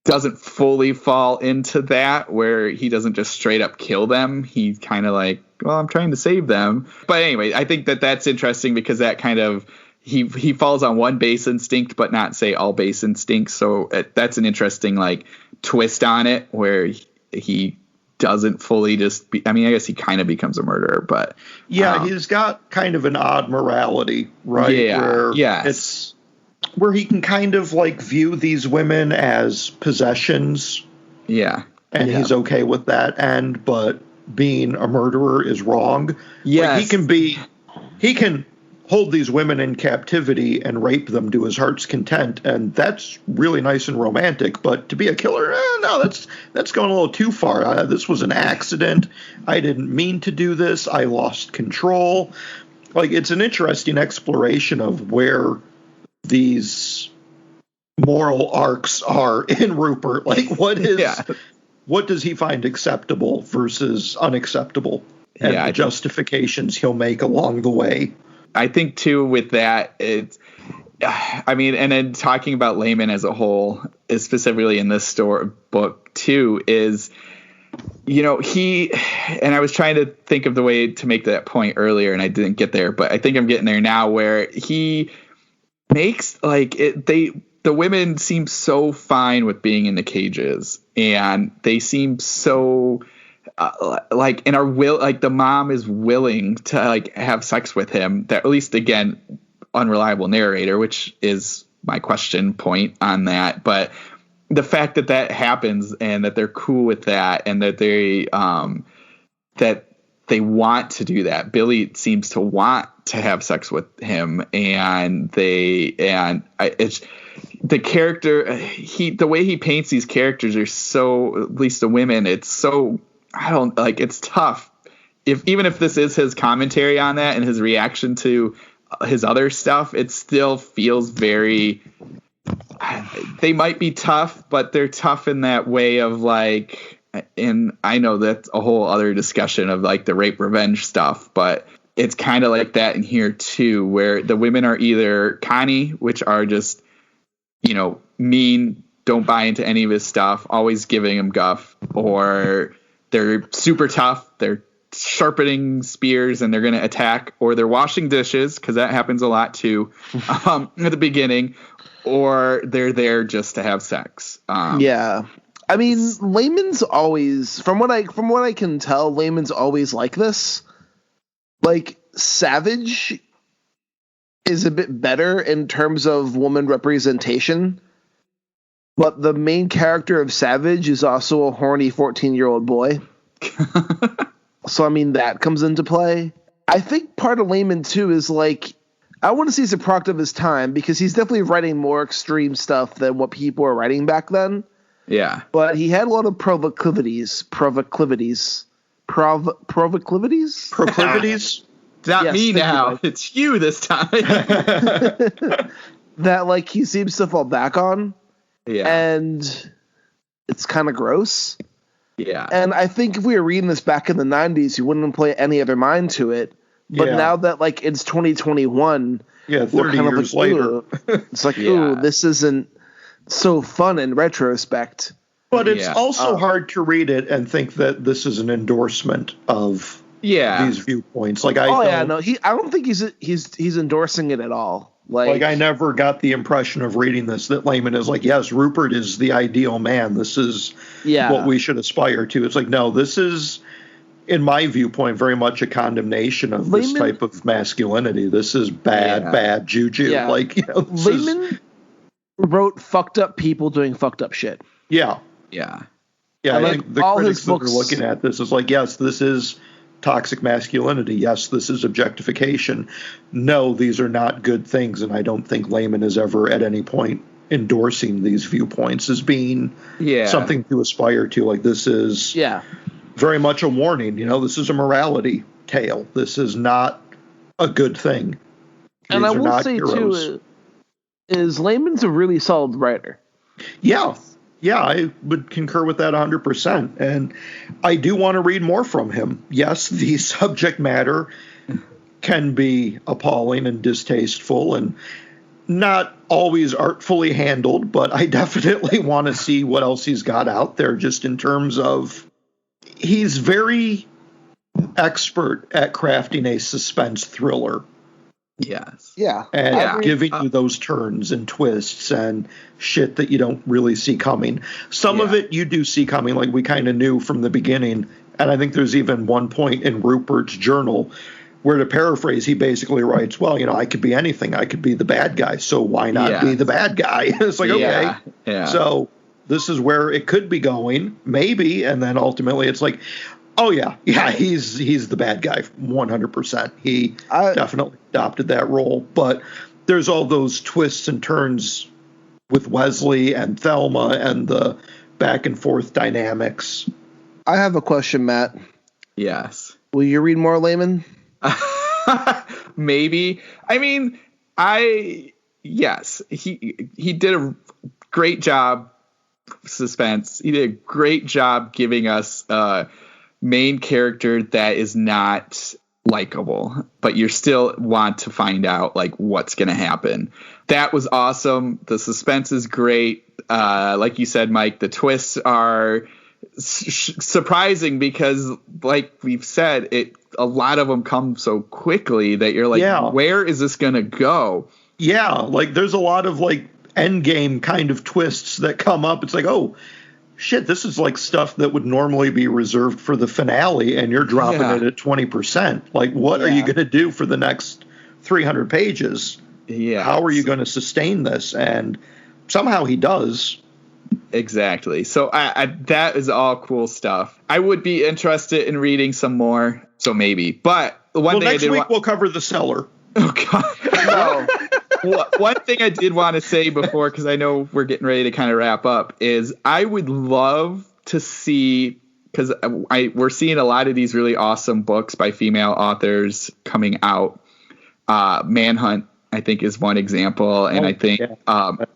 S4: doesn't fully fall into that, where he doesn't just straight up kill them. He's kind of like, well, I'm trying to save them. But anyway, I think that that's interesting because that kind of, he falls on one base instinct, but not say all base instincts. So that's an interesting like twist on it, where he doesn't fully just be, I mean, I guess he kind of becomes a murderer, but
S3: he's got kind of an odd morality, right? It's where he can kind of like view these women as possessions. Yeah. And he's okay with that but being a murderer is wrong. Yeah. Like he can hold these women in captivity and rape them to his heart's content, and that's really nice and romantic. But to be a killer, no, that's going a little too far. This was an accident. I didn't mean to do this. I lost control. Like, it's an interesting exploration of where these moral arcs are in Rupert. Like, what does he find acceptable versus unacceptable, and the justifications he'll make along the way.
S4: I think too with that, and then talking about Laymon as a whole, specifically in this book too, is, you know, and I was trying to think of the way to make that point earlier and I didn't get there, but I think I'm getting there now, where he makes like the women seem so fine with being in the cages, and they seem so like, and the mom is willing to like have sex with him. That, at least, again, unreliable narrator, which is my question point on that. But the fact that happens and that they're cool with that, and that they want to do that. Billy seems to want to have sex with him, and it's the character. The way he paints these characters are so, at least the women, it's so, it's tough. Even if this is his commentary on that and his reaction to his other stuff, it still feels very, they might be tough, but they're tough in that way of like, and I know that's a whole other discussion of like the rape revenge stuff, but it's kind of like that in here too, where the women are either Connie, which are just, you know, mean, don't buy into any of his stuff, always giving him guff, or they're super tough, they're sharpening spears and they're going to attack, or they're washing dishes, because that happens a lot too at the beginning, or they're there just to have sex.
S2: I mean, Laymon's always, from what I can tell, Laymon's always like this. Like, Savage is a bit better in terms of woman representation, but the main character of Savage is also a horny 14-year-old boy. So, I mean, that comes into play. I think part of Laymon, too, is like, I want to say he's a product of his time, because he's definitely writing more extreme stuff than what people were writing back then.
S4: Yeah.
S2: But he had a lot of proclivities.
S3: Proclivities?
S4: It's not
S2: Yes,
S4: me
S2: thank you,
S4: now.
S2: Mike.
S4: It's you this time.
S2: That like he seems to fall back on,
S4: Yeah.
S2: and it's kind of gross.
S4: Yeah.
S2: And I think if we were reading this back in the 90s, you wouldn't play any other mind to it. But
S3: Yeah.
S2: now that like it's 2021,
S3: Yeah,
S2: we're
S3: 30
S2: kind of
S3: years
S2: like,
S3: later.
S2: "Ugh." It's like,
S4: Yeah.
S2: ooh, this isn't so fun in retrospect.
S3: But it's
S4: Yeah.
S3: also hard to read it and think that this is an endorsement of
S4: Yeah.
S3: these viewpoints. Like I
S2: don't think he's endorsing it at all.
S3: Like I never got the impression of reading this that Laymon is like, yes, Rupert is the ideal man. This is what we should aspire to. It's like, no, this is, in my viewpoint, very much a condemnation of this type of masculinity. This is bad juju.
S2: Yeah.
S3: Like,
S2: Laymon wrote fucked up people doing fucked up shit.
S3: Yeah.
S4: Yeah.
S3: Yeah.
S2: And
S3: I
S2: like
S3: think the
S2: all
S3: critics
S2: his
S3: that are
S2: books-
S3: looking at this is like, yes, this is toxic masculinity. Yes, this is objectification. No, these are not good things. And I don't think Laymon is ever at any point endorsing these viewpoints as being something to aspire to. Like this is very much a warning. This is a morality tale. This is not a good thing.
S2: And
S3: These
S2: I
S3: are
S2: will
S3: not
S2: say
S3: heroes.
S2: too, is Layman's a really solid writer.
S3: Yeah, I would concur with that 100%. And I do want to read more from him. Yes, the subject matter can be appalling and distasteful and not always artfully handled, but I definitely want to see what else he's got out there, just in terms of he's very expert at crafting a suspense thriller.
S4: Yes.
S2: Yeah.
S3: And giving you those turns and twists and shit that you don't really see coming. Some of it you do see coming, like we kind of knew from the beginning. And I think there's even one point in Rupert's journal where, to paraphrase, he basically writes, well, I could be anything. I could be the bad guy. So why not be the bad guy? It's like, okay.
S4: Yeah.
S3: So this is where it could be going, maybe. And then ultimately it's like, oh, yeah, he's the bad guy, 100%. He definitely adopted that role. But there's all those twists and turns with Wesley and Thelma and the back and forth dynamics.
S2: I have a question, Matt.
S4: Yes.
S2: Will you read more Laymon?
S4: Maybe. I mean, yes, he did a great job. Suspense. He did a great job giving us main character that is not likable, but you still want to find out like what's going to happen. That was awesome. The suspense is great. Like you said, Mike, the twists are surprising because, like we've said, a lot of them come so quickly that you're like, where is this going to go? Yeah,
S3: like there's a lot of like endgame kind of twists that come up. It's like, oh, shit, this is like stuff that would normally be reserved for the finale, and you're dropping it at 20%. Like, what are you going to do for the next 300 pages?
S4: Yeah.
S3: How are you going to sustain this? And somehow he does.
S4: Exactly. So that is all cool stuff. I would be interested in reading some more. So maybe. But
S3: next week we'll cover The Cellar.
S4: Oh, God. One thing I did want to say before, because I know we're getting ready to kind of wrap up, is I would love to see, because we're seeing a lot of these really awesome books by female authors coming out. Manhunt, I think, is one example. And I think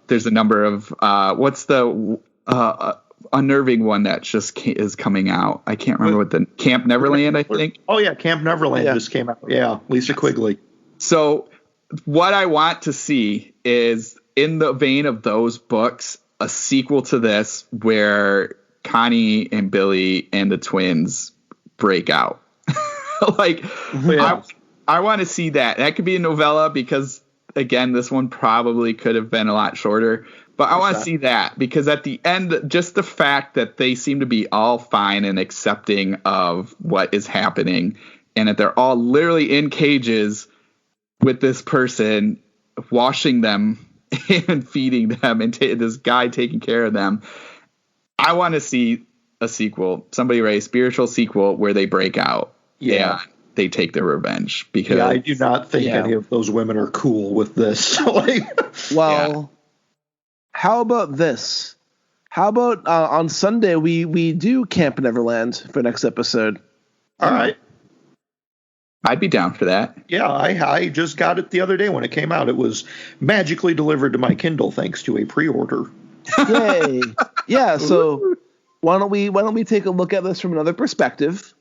S4: there's a number of, what's the unnerving one that just is coming out? I can't remember what the Camp Neverland, I think.
S3: Oh, yeah, Camp Neverland just came out. Yeah, Lisa Quigley.
S4: So what I want to see is, in the vein of those books, a sequel to this where Connie and Billy and the twins break out. I want to see that. That could be a novella because, again, this one probably could have been a lot shorter. But I want to see that because at the end, just the fact that they seem to be all fine and accepting of what is happening and that they're all literally in cages with this person washing them and feeding them and this guy taking care of them. I want to see a sequel. Somebody write a spiritual sequel where they break out. Yeah. They take their revenge because
S3: I do not think any of those women are cool with this.
S2: How about this? How about on Sunday we do Camp Neverland for next episode?
S3: All right.
S4: I'd be down for that.
S3: Yeah, I just got it the other day when it came out. It was magically delivered to my Kindle thanks to a pre-order.
S2: Yay! Yeah. So why don't we take a look at this from another perspective?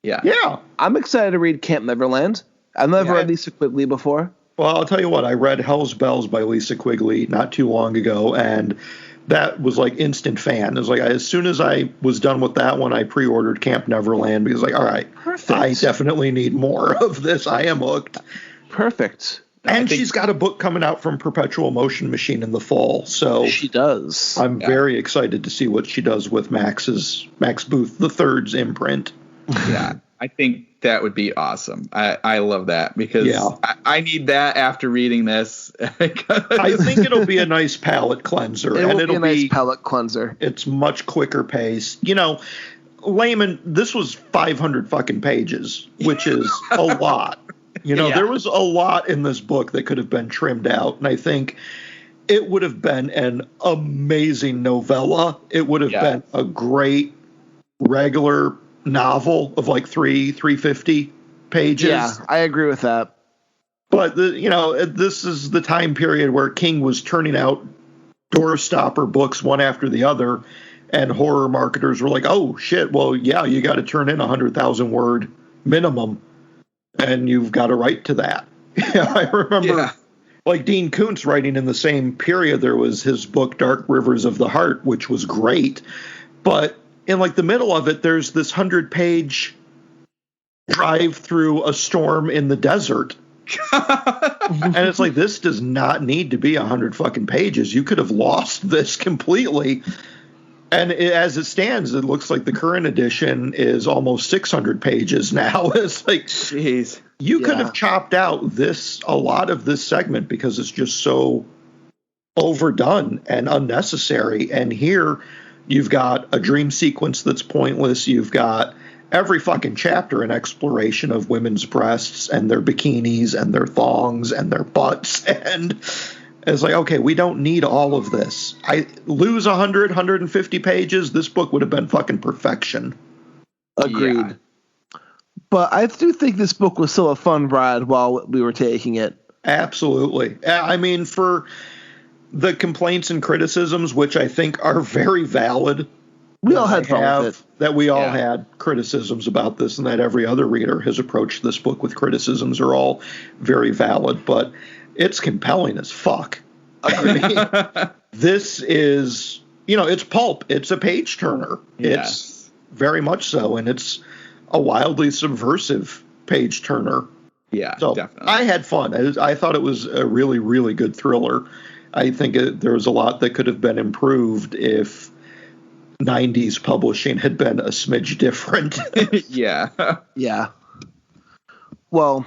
S3: Yeah.
S2: I'm excited to read Camp Neverland. I've never read Lisa Quigley before.
S3: Well, I'll tell you what. I read Hell's Bells by Lisa Quigley not too long ago, and that was like instant fan. It was like as soon as I was done with that one, I pre-ordered Camp Neverland because all right,
S2: perfect.
S3: I definitely need more of this. I am hooked.
S2: Perfect.
S3: And she's got a book coming out from Perpetual Motion Machine in the fall, so
S2: she does.
S3: I'm very excited to see what she does with Max Booth III's imprint.
S4: Yeah, I think that would be awesome. I love that because I need that after reading this.
S3: I think it'll be a nice palate cleanser.
S2: It'll be a nice palate cleanser.
S3: It's much quicker paced. You know, Laymon, this was 500 fucking pages, which is a lot. You know, there was a lot in this book that could have been trimmed out, and I think it would have been an amazing novella. It would have been a great regular novel of like 350 pages.
S2: Yeah, I agree with that.
S3: But this is the time period where King was turning out doorstopper books one after the other, and horror marketers were like, "Oh shit! Well, yeah, you got to turn in 100,000 word minimum, and you've got a right to that." I remember, like Dean Koontz writing in the same period. There was his book Dark Rivers of the Heart, which was great, but in like the middle of it, there's this 100-page drive through a storm in the desert. And it's like, this does not need to be 100 fucking pages. You could have lost this completely. And as it stands, it looks like the current edition is almost 600 pages now. It's like,
S4: jeez,
S3: you could have chopped out a lot of this segment because it's just so overdone and unnecessary. And here you've got a dream sequence that's pointless. You've got every fucking chapter an exploration of women's breasts and their bikinis and their thongs and their butts. And it's like, okay, we don't need all of this. I lose 150 pages. This book would have been fucking perfection.
S2: Agreed.
S4: Yeah.
S2: But I do think this book was still a fun ride while we were taking it.
S3: Absolutely. I mean, for the complaints and criticisms, which I think are very valid.
S2: We all had fun with it.
S3: That we all had criticisms about this, and that every other reader has approached this book with criticisms are all very valid, but it's compelling as fuck. This is, it's pulp. It's a page turner.
S4: Yes.
S3: It's very much so, and it's a wildly subversive page turner.
S4: Yeah,
S3: so
S4: definitely.
S3: I had fun. I thought it was a really, really good thriller. I think there was a lot that could have been improved if 90s publishing had been a smidge different.
S2: Yeah. Well,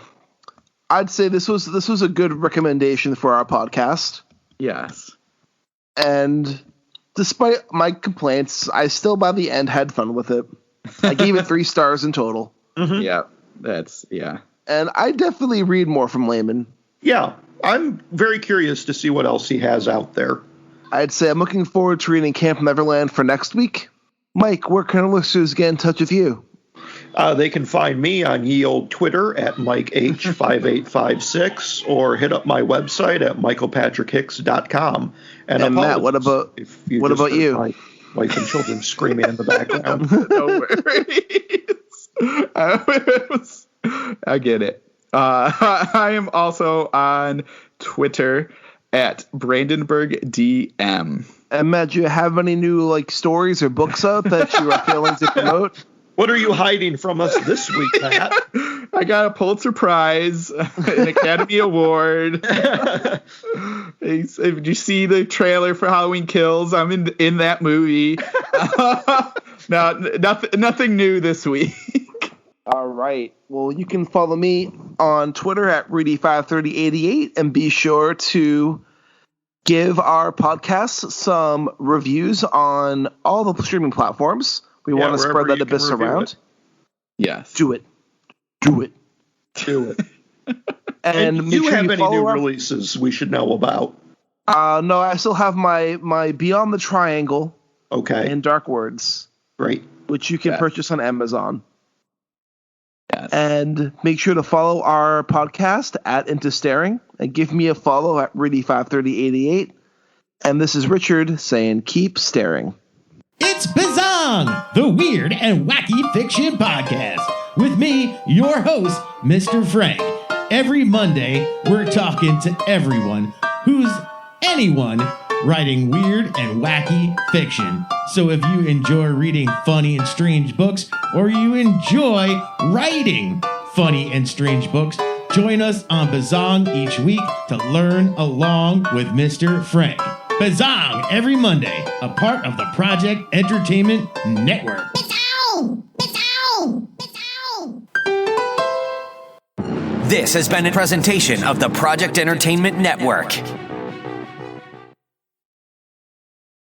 S2: I'd say this was a good recommendation for our podcast.
S4: Yes.
S2: And despite my complaints, I still by the end had fun with it. I gave it 3 stars in total.
S3: Mm-hmm.
S4: Yeah.
S2: And I definitely read more from Laymon.
S3: Yeah. I'm very curious to see what else he has out there.
S2: I'd say I'm looking forward to reading Camp Neverland for next week. Mike, where can our listeners get in touch with you?
S3: They can find me on ye old Twitter at MikeH5856 or hit up my website at michaelpatrickhicks.com. And
S2: Matt, what about you?
S3: My wife and children screaming in the background.
S4: No worries. I get it. I am also on Twitter at BrandenburgDM.
S2: And Matt, do you have any new stories or books out that you are failing to promote?
S3: What are you hiding from us this week, Matt?
S4: I got a Pulitzer Prize, an Academy Award. Did you see the trailer for Halloween Kills? I'm in that movie. No, nothing new this week.
S2: All right. Well, you can follow me on Twitter at Rudy53088 and be sure to give our podcast some reviews on all the streaming platforms. We want to spread that abyss around.
S4: Yes.
S2: Do it.
S3: And you have any new releases we should know about?
S2: No, I still have my Beyond the Triangle
S3: Okay.
S2: and Dark Words,
S3: Great.
S2: which you can purchase on Amazon.
S4: Yes.
S2: And make sure to follow our podcast at Into Staring and give me a follow at Rudy53088. And this is Richard saying, keep staring.
S5: It's Bazong, the weird and wacky fiction podcast. With me, your host, Mr. Frank. Every Monday, we're talking to everyone who's anyone writing weird and wacky fiction. So if you enjoy reading funny and strange books, or you enjoy writing funny and strange books, join us on Bazong each week to learn along with Mr. Frank. Bazong every Monday, a part of the Project Entertainment Network.
S6: Bazong! Bazong! Bazong!
S1: This has been a presentation of the Project Entertainment Network.